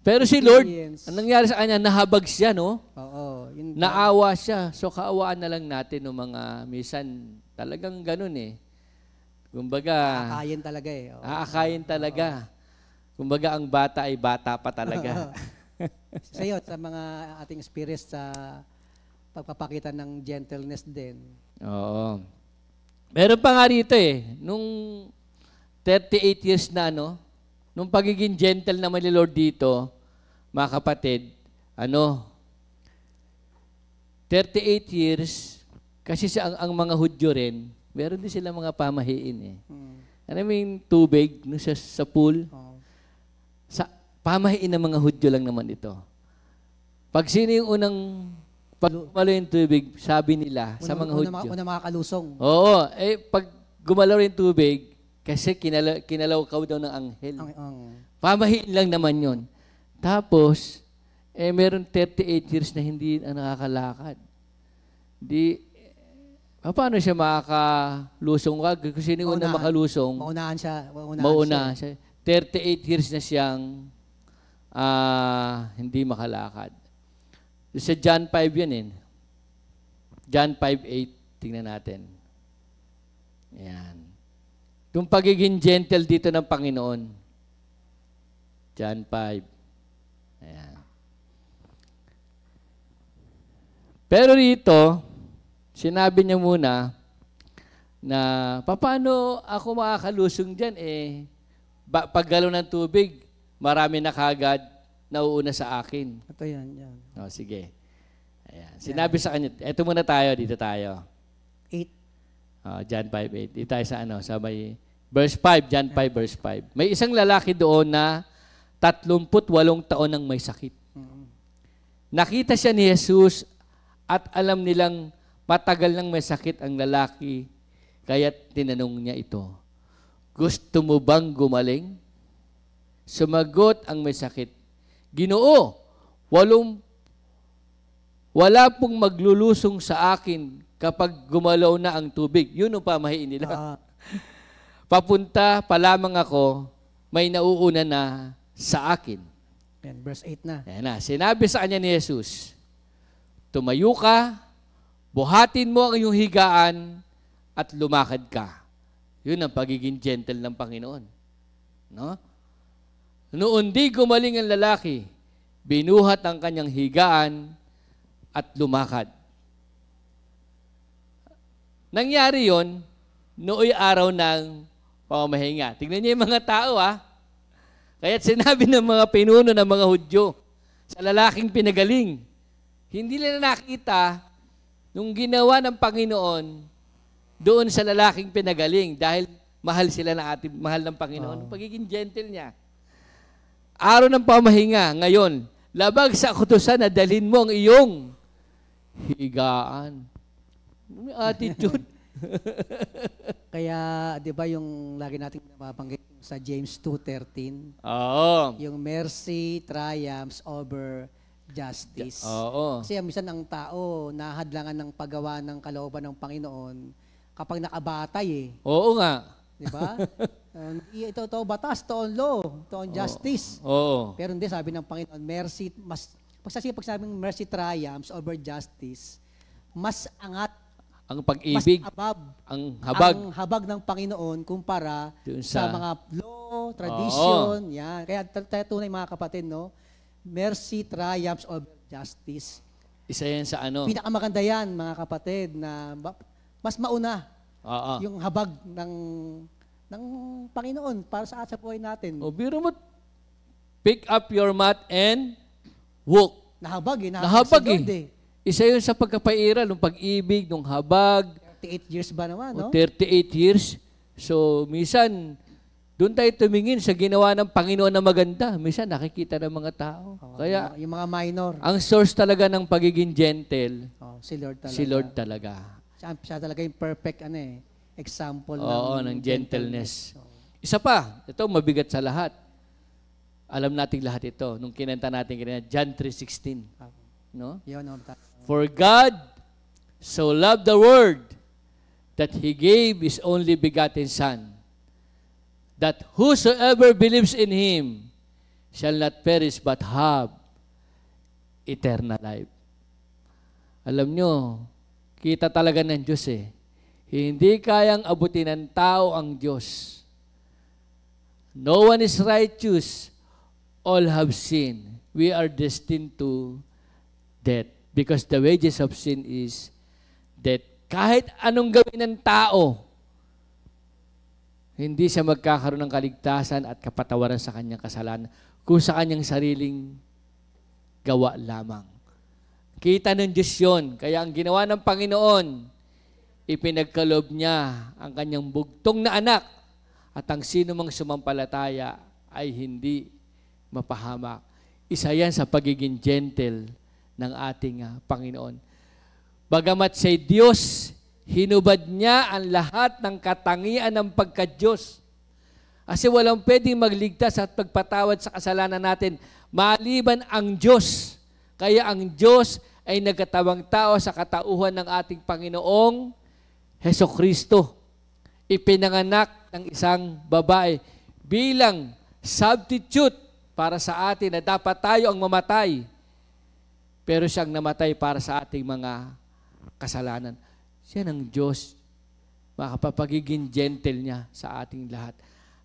Pero si Lord, ang nangyari sa kanya, nahabag siya, no? Oo. Naawa siya. So, kaawaan na lang natin ng mga misan. Talagang ganun eh. Kumbaga... Aakayin talaga eh. Aakayin talaga. Kumbaga, ang bata ay bata pa talaga. Sa iyo, sa mga ating spirits sa pagpapakita ng gentleness din. Oo. Meron pa nga rito eh. Nung 38 years na, nung pagiging gentle naman ni Lord dito, mga kapatid, 38 years, kasi ang mga Hudyo rin, meron din sila mga pamahiin eh. Tubig sa pool. Sa pamahiin ng mga Hudyo lang naman ito. Pag sino yung unang pagkumalo yung tubig, sabi nila sa mga Hudyo. Una makakalusong. Oo. Pag gumalaw yung tubig, kasi kinalawkaw daw ng anghel. Pamahiin lang naman yun. Tapos, meron 38 years na hindi nakakalakad. Paano siya makakalusong? Kung sino yung una makalusong? Maunahan siya. Maunahan siya. 38 years na siyang hindi makalakad. Sa John 5 yan eh. John 5:8. Tingnan natin. Ayan. Yung pagiging gentle dito ng Panginoon. John 5. Ayan. Pero rito, sinabi niya muna na paano ako makakalusong dyan paggalaw ng tubig, marami na kagad nauuna sa akin. Ito yan, yan. O, sige. Ayan. Sinabi sa kanya, eto muna tayo, dito tayo. 8. John 5:8. Dito tayo sa sa may verse 5, John 5 verse 5. May isang lalaki doon na 38 taon nang may sakit. Nakita siya ni Jesus at alam nilang matagal nang may sakit ang lalaki, kaya tinanong niya ito, gusto mo bang gumaling? Sumagot ang may sakit, Ginoo, wala pong maglulusong sa akin kapag gumalaw na ang tubig. Yun ang pamahiin nila. Papunta pa lamang ako, may nauuna na sa akin. Yan, verse 8 na. Ayan na. Sinabi sa kanya ni Jesus, tumayo ka, buhatin mo ang iyong higaan, at lumakad ka. Yun ang pagiging gentle ng Panginoon. No? Noon di gumaling ang lalaki, binuhat ang kanyang higaan at lumakad. Nangyari yon nooy araw ng pamamahinga. Tingnan niyo yung mga tao, Kaya't sinabi ng mga pinuno ng mga Hudyo sa lalaking pinagaling, hindi nila nakita nung ginawa ng Panginoon doon sa lalaking pinagaling dahil mahal sila mahal ng Panginoon. Pagiging gentle niya. Araw ng pamahinga, ngayon, labag sa kutusan na dalhin mo ang iyong higaan. May attitude. Kaya, di ba yung lagi nating napapanggit sa James 2:13? Oo. Yung mercy triumphs over justice. Oo. Kasi minsan ang tao nahadlangan ng paggawa ng kalooban ng Panginoon kapag nakabatay Oo nga. Di ba? Ito batas, ito on law, ito on justice. Oo. Pero hindi, sabi ng Panginoon, mercy, pag sabing mercy triumphs over justice, mas angat, Ang pag-ibig, mas above ang habag. ang habag ng Panginoon kumpara Doon sa sa- mga law, tradition, yan. Kaya tunay mga kapatid, no? Mercy triumphs over justice. Isa yan sa Pinakamaganda yan, mga kapatid, na mas mauna Oo. yung habag ng Panginoon para sa buhay natin. O, biro mo, pick up your mat and walk. Nahabag Nahabag si Lord, Isa yun sa pagkapairal, ng pag-ibig, ng habag, 38 years ba naman, no? o 38 years. So, minsan, doon tayo tumingin sa ginawa ng Panginoon na maganda. Minsan, nakikita ng mga tao. Kaya, Yung mga minor, ang source talaga ng pagiging gentle, si Lord talaga. si Lord talaga. Siya talaga yung perfect example Oo, ng gentleness. Isa pa, ito mabigat sa lahat. Alam nating lahat ito. Nung kinanta natin kanina, John 3:16. No? Yun, no? For God so loved the world that He gave His only begotten Son, that whosoever believes in Him shall not perish but have eternal life. Alam nyo, kita talaga ng Diyos Hindi kayang abutin ng tao ang Diyos. No one is righteous. All have sinned. We are destined to death. Because the wages of sin is death. Kahit anong gawin ng tao, hindi siya magkakaroon ng kaligtasan at kapatawaran sa kanyang kasalanan kung sa kanyang sariling gawa lamang. Kita ng Diyos yun. Kaya ang ginawa ng Panginoon, ipinagkaloob niya ang kanyang bugtong na anak at ang sino mang sumampalataya ay hindi mapahamak. Isa yan sa pagiging gentle ng ating Panginoon. Bagamat siya Diyos, hinubad niya ang lahat ng katangian ng pagka-Diyos. Kasi walang pwedeng magligtas at pagpatawad sa kasalanan natin maliban ang Diyos. Kaya ang Diyos ay nagkatawang tao sa katauhan ng ating Panginoong Hesukristo. Ipinanganak ng isang babae bilang substitute para sa atin na dapat tayo ang mamatay. Pero siyang namatay para sa ating mga kasalanan. Siya ng Diyos, makapapagiging gentle niya sa ating lahat.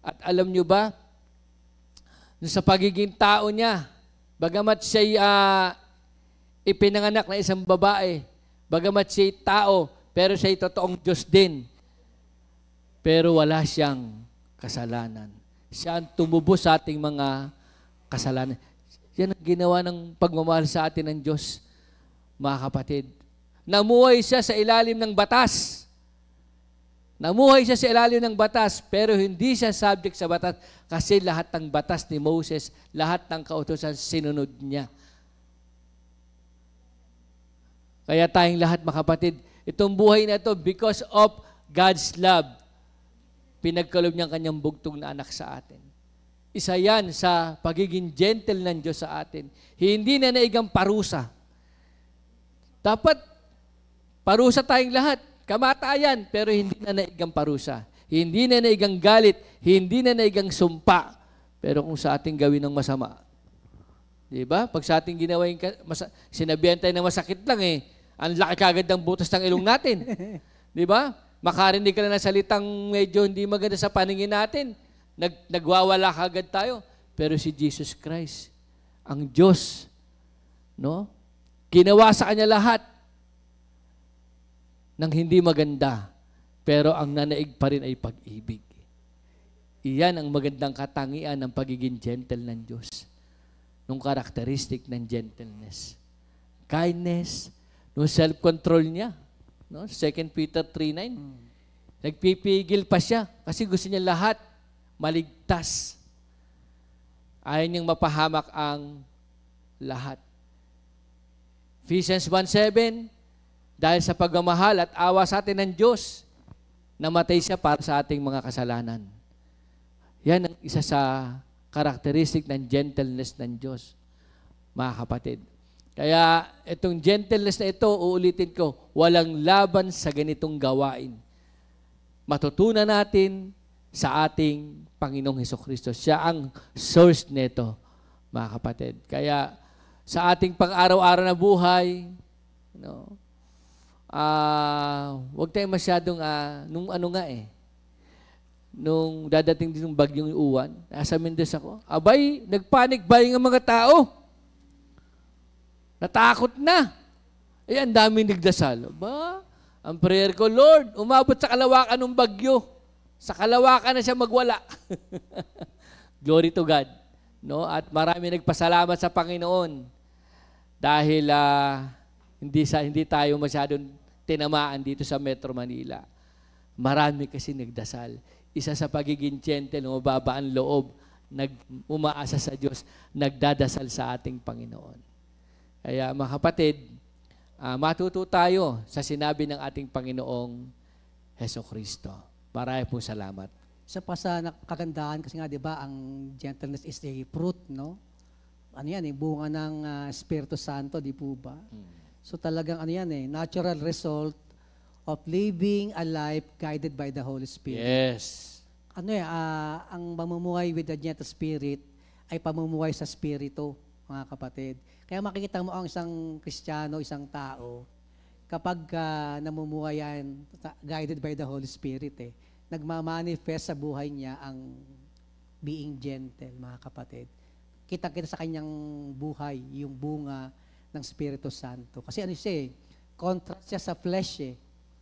At alam niyo ba, sa pagiging tao niya, bagamat siya ipinanganak na isang babae, bagamat siya tao, pero siya'y totoong Diyos din. Pero wala siyang kasalanan. Siya ang tumubos sa ating mga kasalanan. Yan ang ginawa ng pagmamahal sa atin ng Diyos, mga kapatid. Namuhay siya sa ilalim ng batas. Namuhay siya sa ilalim ng batas, pero hindi siya subject sa batas kasi lahat ng batas ni Moses, lahat ng kautusan sinunod niya. Kaya tayong lahat, mga kapatid, itong buhay na ito, because of God's love, pinagkaloob niya ang kanyang bugtong na anak sa atin. Isa yan sa pagiging gentle ng Diyos sa atin. Hindi na naigang parusa. Dapat, parusa tayong lahat. Kamatayan, pero hindi na naigang parusa. Hindi na naigang galit. Hindi na naigang sumpa. Pero kung sa ating gawin ng masama, di ba? Pag sa ating ginawa yung sinabihan tayo na masakit lang ang laki kagad ng butas ng ilong natin. Di ba? Makarinig ka na ng salitang medyo hindi maganda sa paningin natin. Nagwawala kagad tayo. Pero si Jesus Christ, ang Diyos, no? Ginawa sa Kanya lahat ng hindi maganda. Pero ang nanaig pa rin ay pag-ibig. Iyan ang magandang katangian ng pagiging gentle ng Diyos. Nung karakteristik ng gentleness. Kindness, nung self-control niya. No? 2 Peter 3:9. Nagpipigil pa siya kasi gusto niya lahat maligtas. Ayaw niyang mapahamak ang lahat. Ephesians 1:7, dahil sa pagmamahal at awa sa atin ng Diyos, namatay siya para sa ating mga kasalanan. Yan ang isa sa karakteristik ng gentleness ng Diyos, mga kapatid. Kaya itong gentleness na ito, uulitin ko, walang laban sa ganitong gawain. Matutunan natin sa ating Panginoong Hesukristo. Siya ang source nito, mga kapatid. Kaya sa ating pang-araw-araw na buhay, huwag tayong masyadong, nung dadating din yung bagyong Uwan, nasa Mendes ako, abay, nagpanik buying ang mga tao. Natakot na. Ang daming nagdasal. Ba? Ang prayer ko, Lord, umabot sa kalawakan ng bagyo. Sa kalawakan na siya magwala. Glory to God. No? At marami nagpasalamat sa Panginoon dahil hindi tayo masyadong tinamaan dito sa Metro Manila. Marami kasi nagdasal. Isa sa pagiging gentle, mababa ang loob, umaasa sa Diyos, nagdadasal sa ating Panginoon. Kaya mga kapatid, matuto tayo sa sinabi ng ating Panginoong Hesukristo. Maraming pong salamat. Isa pa sa kagandahan kasi nga, di ba, ang gentleness is a fruit, no? Ano yan, bunga ng Espiritu Santo, di po ba? So talagang ano yan, natural result of living a life guided by the Holy Spirit. Yes. Ang pamumuhay with the gentle spirit ay pamumuhay sa Espiritu, mga kapatid. Kaya makikita mo ang isang Kristiyano, isang tao, kapag namumuhay yan, guided by the Holy Spirit, nagmamanifest sa buhay niya ang being gentle, mga kapatid. Kita-kita sa kanyang buhay, yung bunga ng Espiritu Santo. Kasi ano siya contrast siya sa flesh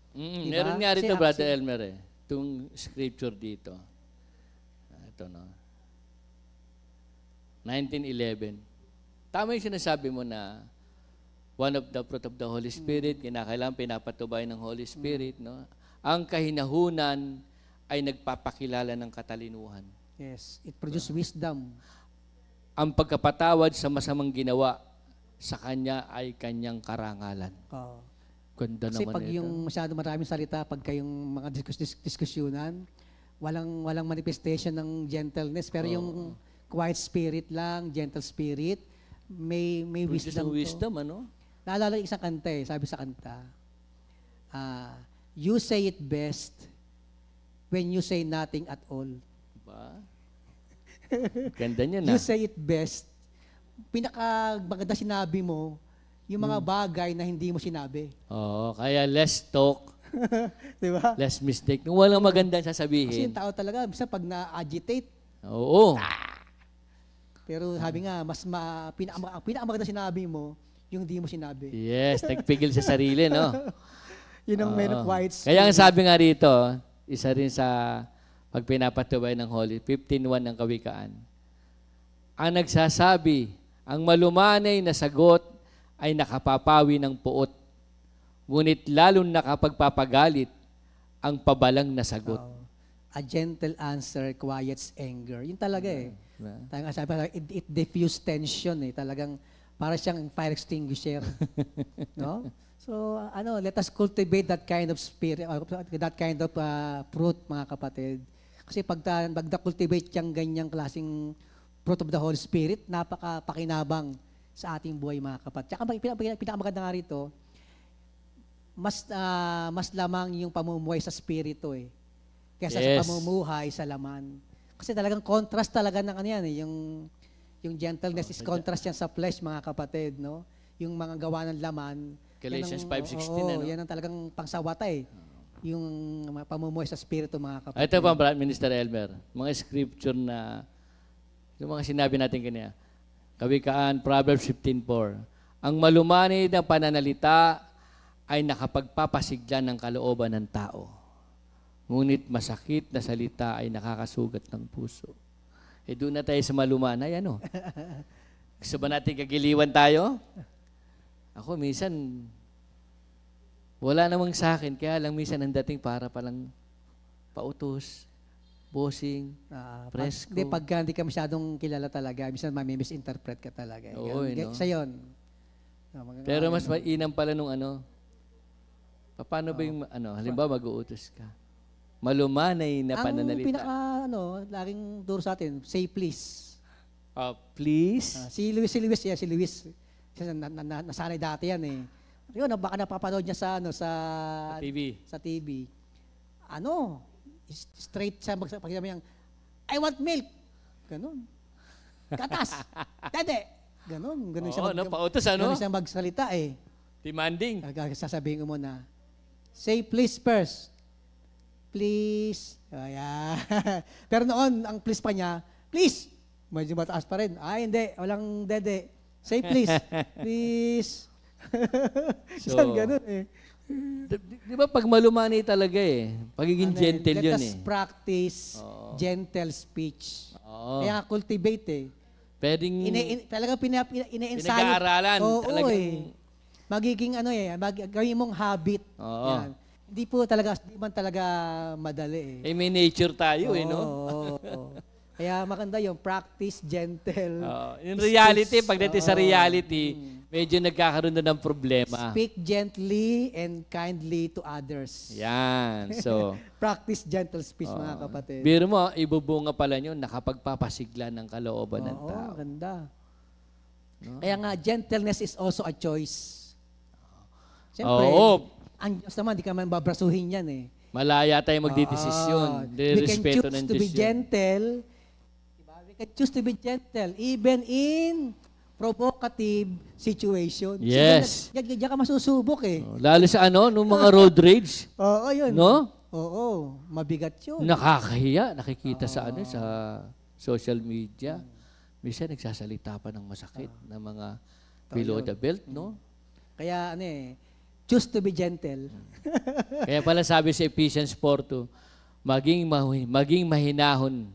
Diba? Meron nga rito, Brother Elmer, itong scripture dito. Ito, no? 19:11. Tama yung sinasabi mo na one of the fruit of the Holy Spirit, kinakailangan pinapatubay ng Holy Spirit, no? Ang kahinahunan ay nagpapakilala ng katalinuhan. Yes, it produces wisdom. Ang pagkapatawad sa masamang ginawa sa Kanya ay Kanyang karangalan. Ganda Kasi naman pag ito. yung masyado maraming salita, pag kayong mga diskusyonan, walang manifestation ng gentleness, pero yung quiet spirit lang, gentle spirit, may wisdom. Wisdom, ano? Naalala yung isang kanta sabi sa kanta, you say it best when you say nothing at all. Ba? Ganda niya na. You say it best. Pinaka-maganda sinabi mo, yung mga bagay na hindi mo sinabi. Oo, kaya less talk, Di ba? less mistake. Nung walang maganda Kasi sasabihin. yung tao talaga, bisa pag na-agitate, Oo. pero sabi nga, pinakamaganda sinabi mo, yung hindi mo sinabi. Yes, nagpigil sa sarili, no? Yun ang may quiet spirit. Kaya ang sabi nga rito, isa rin sa pag pinapatuloy ng Holy, 15:1 ng Kawikaan. Ang nagsasabi, ang malumanay na sagot ay nakapapawi ng puot. Ngunit lalong nakapagpapagalit ang pabalang na sagot. A gentle answer quiets anger. Yun talaga eh. Talagang sabi, it diffuse tension eh. Talagang para siyang fire extinguisher. No? So, let us cultivate that kind of spirit, that kind of fruit, mga kapatid. Kasi pag na-cultivate yung ganyang klaseng fruit of the Holy Spirit, napaka-pakinabang sa ating buhay, mga kapatid. Tsaka pinakamaganda nga rito, mas lamang yung pamumuhay sa spirito eh. Kaysa sa pamumuhay sa laman. Kasi talagang contrast talaga ng yan eh. Yung gentleness is contrast yan sa flesh, mga kapatid, no? Yung mga gawa ng laman. Galatians 5:16, yan ang talagang pangsawata eh. Yung pamumuhay sa spirito, mga kapatid. Ito pa, Minister Elmer, mga scripture na, yung mga sinabi natin kanina. Kawikaan, Proverbs 15:4. Ang malumanay na pananalita ay nakapagpapasigla ng kalooban ng tao. Ngunit masakit na salita ay nakakasugat ng puso. Doon na tayo sa malumanay, ano? Gusto ba natin kagiliwan tayo? Ako, minsan, wala namang sa akin, kaya lang minsan ang dating para palang pautos, bossing, presko. Pagka hindi ka masyadong kilala talaga, minsan may-misinterpret ka talaga. Oo, no? Sa yun. Pero mas mainam pala nung paano ba yung, halimbawa mag-uutos ka? Malumanay na pananalita. Ang laging duro sa atin, say please. Please? Si Luis. Nasanay dati yan eh. Yun, baka napapanood niya sa TV. Sa TV. Straight siya pag sabi niya, I want milk. Ganon. Katas. Dede. Ganon siya. Pautos, Ganon siya magsalita eh. Demanding. Sasabihin ko muna, say please first. Please. Ayan. Pero noon, ang please pa niya, please. Medyo mataas pa rin. Hindi. Walang dede. Say please. Please. So, ganun eh. Di ba pag malumanay talaga eh. Pagiging gentle yun eh. Let us practice gentle speech. Kaya cultivate eh. Pwedeng talagang ina-ensayo. pinag-aaralan. Oo eh. Magiging gawin mong habit. Yan. Hindi man talaga madali eh. May nature tayo eh, no? Oo. Kaya maganda yung practice gentle. In reality, pagdating sa reality, medyo nagkakaroon na ng problema. Speak gently and kindly to others. Yan. So, practice gentle speech, mga kapatid. Biro mo, ibubunga pala nyo, nakapagpapasigla ng kalooban ng tao. Oo, ganda. No? Kaya nga, gentleness is also a choice. Siyempre, ang Diyos naman, di ka man babrasuhin yan eh. Malaya tayo magdidesisyon. We can choose to be Diyos gentle. Diba? We can choose to be gentle even in provocative situation. Yes. So, diyan ka masusubok eh. Lalo sa nung mga road rage. Oo, yun. No? Oo, mabigat yun. Nakakahiya. Nakikita sa sa social media. Minsan nagsasalita pa ng masakit na mga below the belt, no? Kaya choose to be gentle. Kaya pala sabi sa Ephesians 4:2, maging mahinahon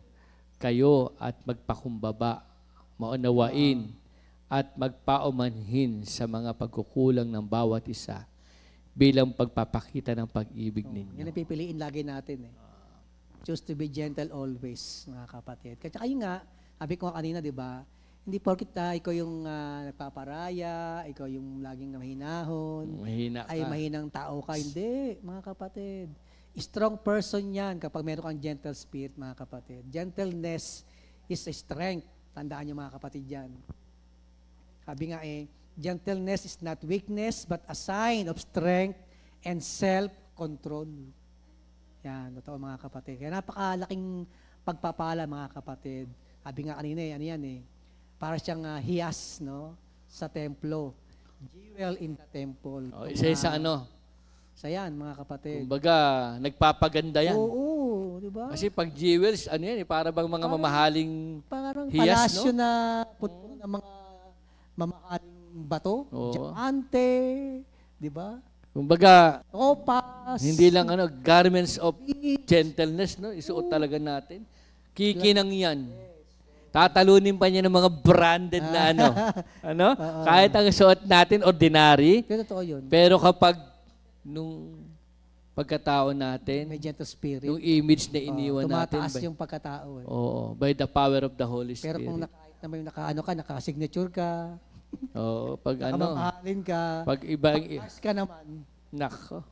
kayo at magpakumbaba, maunawain at magpaumanhin sa mga pagkukulang ng bawat isa bilang pagpapakita ng pag-ibig ninyo. Yan ang pipiliin lagi natin eh. Choose to be gentle always, mga kapatid. Kaya yun nga, sabi ko kanina, di ba, hindi porkit ikaw yung nagpaparaya, ikaw yung laging mahinahon, mahinang tao ka. Hindi, mga kapatid. Strong person yan kapag meron kang gentle spirit, mga kapatid. Gentleness is a strength. Tandaan niyo, mga kapatid, yan. Sabi nga gentleness is not weakness, but a sign of strength and self-control. Yan, totoo, mga kapatid. Kaya napakalaking pagpapala, mga kapatid. Sabi nga kanina, para siyang hiyas, no, sa templo. Jewel in the temple. Isa sa Sa yan, mga kapatid. Kumbaga, nagpapaganda yan. Oo, di ba? Kasi pag jewels, para bang mga mamahaling parang hiyas, palasyo na puno ng mga mamahaling bato, diamante, di ba? Kumbaga, Opas. hindi lang garments of gentleness, no? Isuot talaga natin. Kikinang yan. Tatalunin pa niya ng mga branded na ano? Kahit ang suot natin, ordinary. Pero totoo yun. Pero kapag nung pagkatao natin, May gentle spirit. yung image na iniwan natin. Tumataas yung pagkatao. Eh. Oo, by the power of the Holy Pero Spirit. kung naka-signature ka, Oo, pag nakamahalin ka, pag iba, pass ka naman. nako.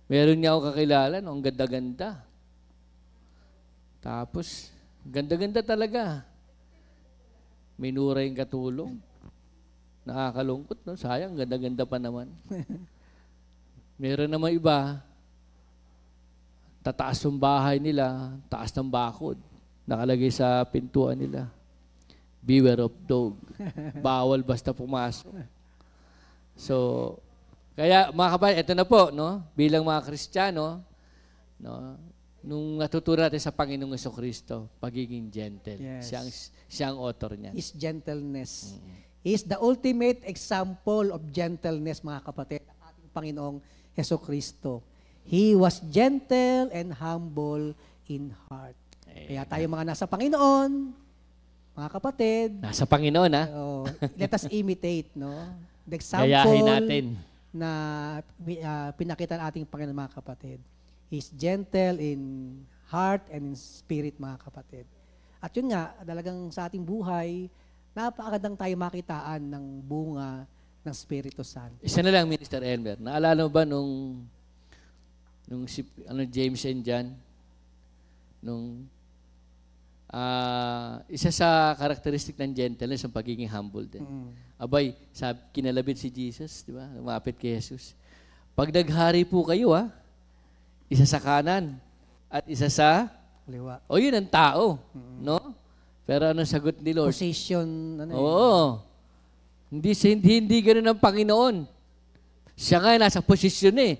Meron niya ako kakilala, no? Ang ganda-ganda. Tapos, ganda-ganda talaga. Minura yung katulong. Nakakalungkot, no? Sayang, ganda-ganda pa naman. Meron naman iba, tataas yung bahay nila, taas ng bakod. Nakalagay sa pintuan nila. Beware of dog. Bawal basta pumasok. So, kaya mga kapatid, ito na po, no? Bilang mga Kristiyano, no? Nung natutunan natin sa Panginoong Jesucristo, pagiging gentle. Yes. Siya ang author niyan. Is gentleness. Is the ultimate example of gentleness, mga kapatid, ang ating Panginoong Jesucristo. He was gentle and humble in heart. Kaya tayo mga nasa Panginoon, mga kapatid, Nasa Panginoon, ha? let us imitate, no? The example Gayahin natin. na pinakita ng ating Panginoon, mga kapatid. He's gentle in heart and in spirit, mga kapatid. At yun nga, talagang sa ating buhay, napakagandang tayo makitaan ng bunga ng Espiritu Santo. Isa na lang, Minister Elmer. Naalala mo ba nung si James and John? Isa sa karakteristik ng gentleness ang pagiging humble din. Abay, kinalabit si Jesus, di ba? Lumapit kay Jesus. Pag naghari po kayo, isa sa kanan at isa sa Liwa. yun ang tao, no? Pero anong sagot ni Lord? Position, Oo. Hindi ganoon ang Panginoon. Siya nga nasa posisyon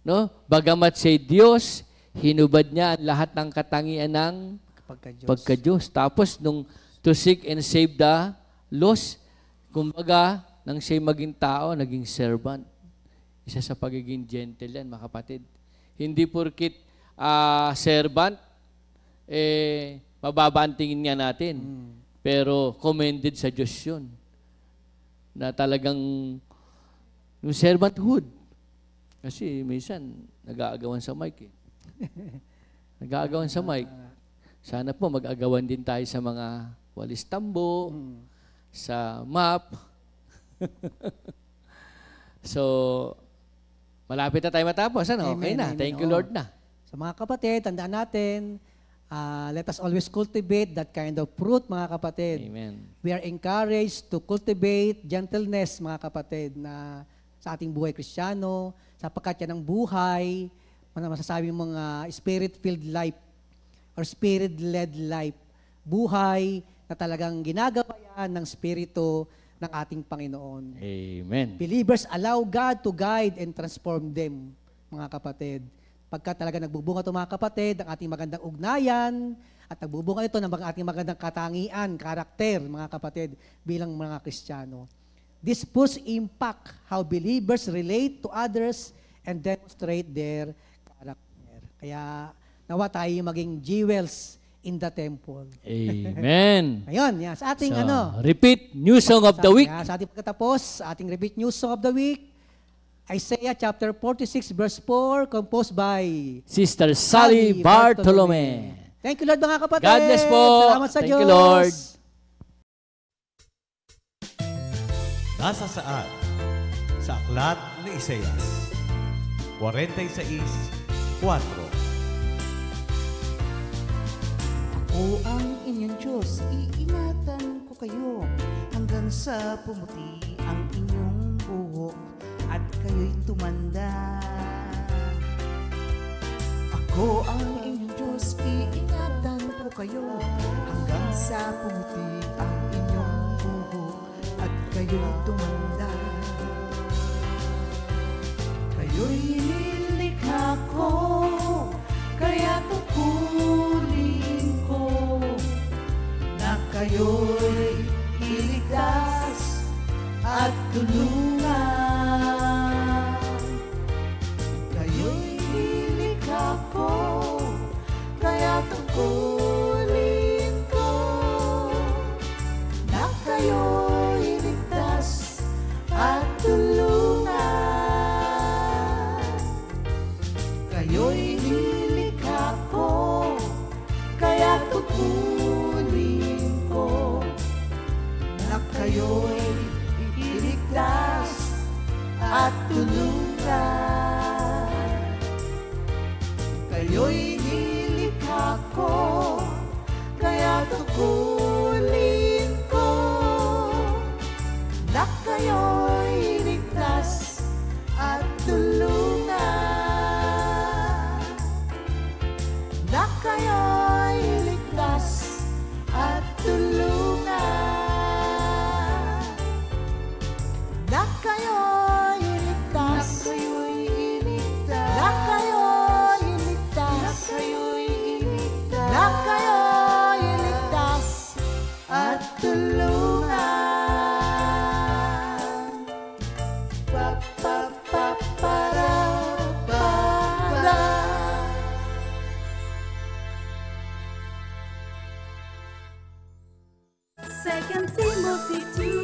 no? Bagamat siya Diyos, hinubad niya ang lahat ng katangian ng pagka-Diyos. Tapos, nung to seek and save the lost, kumbaga, nang siya maging tao, naging servant. Isa sa pagiging gentle yan, mga kapatid. Hindi porkit servant, mababa ang tingin nga natin. Pero commended sa Diyos yun. Na talagang yung servanthood. Kasi minsan, nag-aagawan sa mic Nag-aagawan sa mic. Sana po mag-agawan din tayo sa mga walis tambo, sa map. So, malapit na tayo matapos. Okay na. Amen. Thank you, Lord na. Sa mga kapatid, tandaan natin, let us always cultivate that kind of fruit, mga kapatid. Amen. We are encouraged to cultivate gentleness, mga kapatid, na sa ating buhay Kristiyano, sapagkat yan ang buhay, masasabi mga spirit-filled life or spirit-led life. Buhay na talagang ginagawa yan ng Espiritu ng ating Panginoon. Amen. Believers allow God to guide and transform them, mga kapatid. Pagka talaga nagbubunga ito, mga kapatid, ang ating magandang ugnayan at nagbubunga ito ng ating magandang katangian, karakter, mga kapatid, bilang mga Kristiyano. This puts impact how believers relate to others and demonstrate their character. Kaya nawa tayo maging jewels in the temple. Amen. Ayun, yan. Sa ating repeat new song of the week. Sa ating pagkatapos, sa ating repeat new song of the week, Isaiah chapter 46 verse 4, composed by Sister Sally Bartolome. Thank you, Lord, mga kapatid. God bless po. Salamat sa Thank Diyos. you, Lord. Nasa saan? Sa aklat ni Isaías 46:4. Ako ang inyong Diyos, iingatan ko kayo hanggang sa pumuti ang inyong buhok at kayo'y tumanda. Ako ang inyong Diyos, iingatan ko kayo hanggang sa pumuti ang inyong buhok at kayo'y tumanda. Kayo'y nilikha ko, kaya tungkulin ko na kayo'y iligtas at tulungan. 2 Timothy 2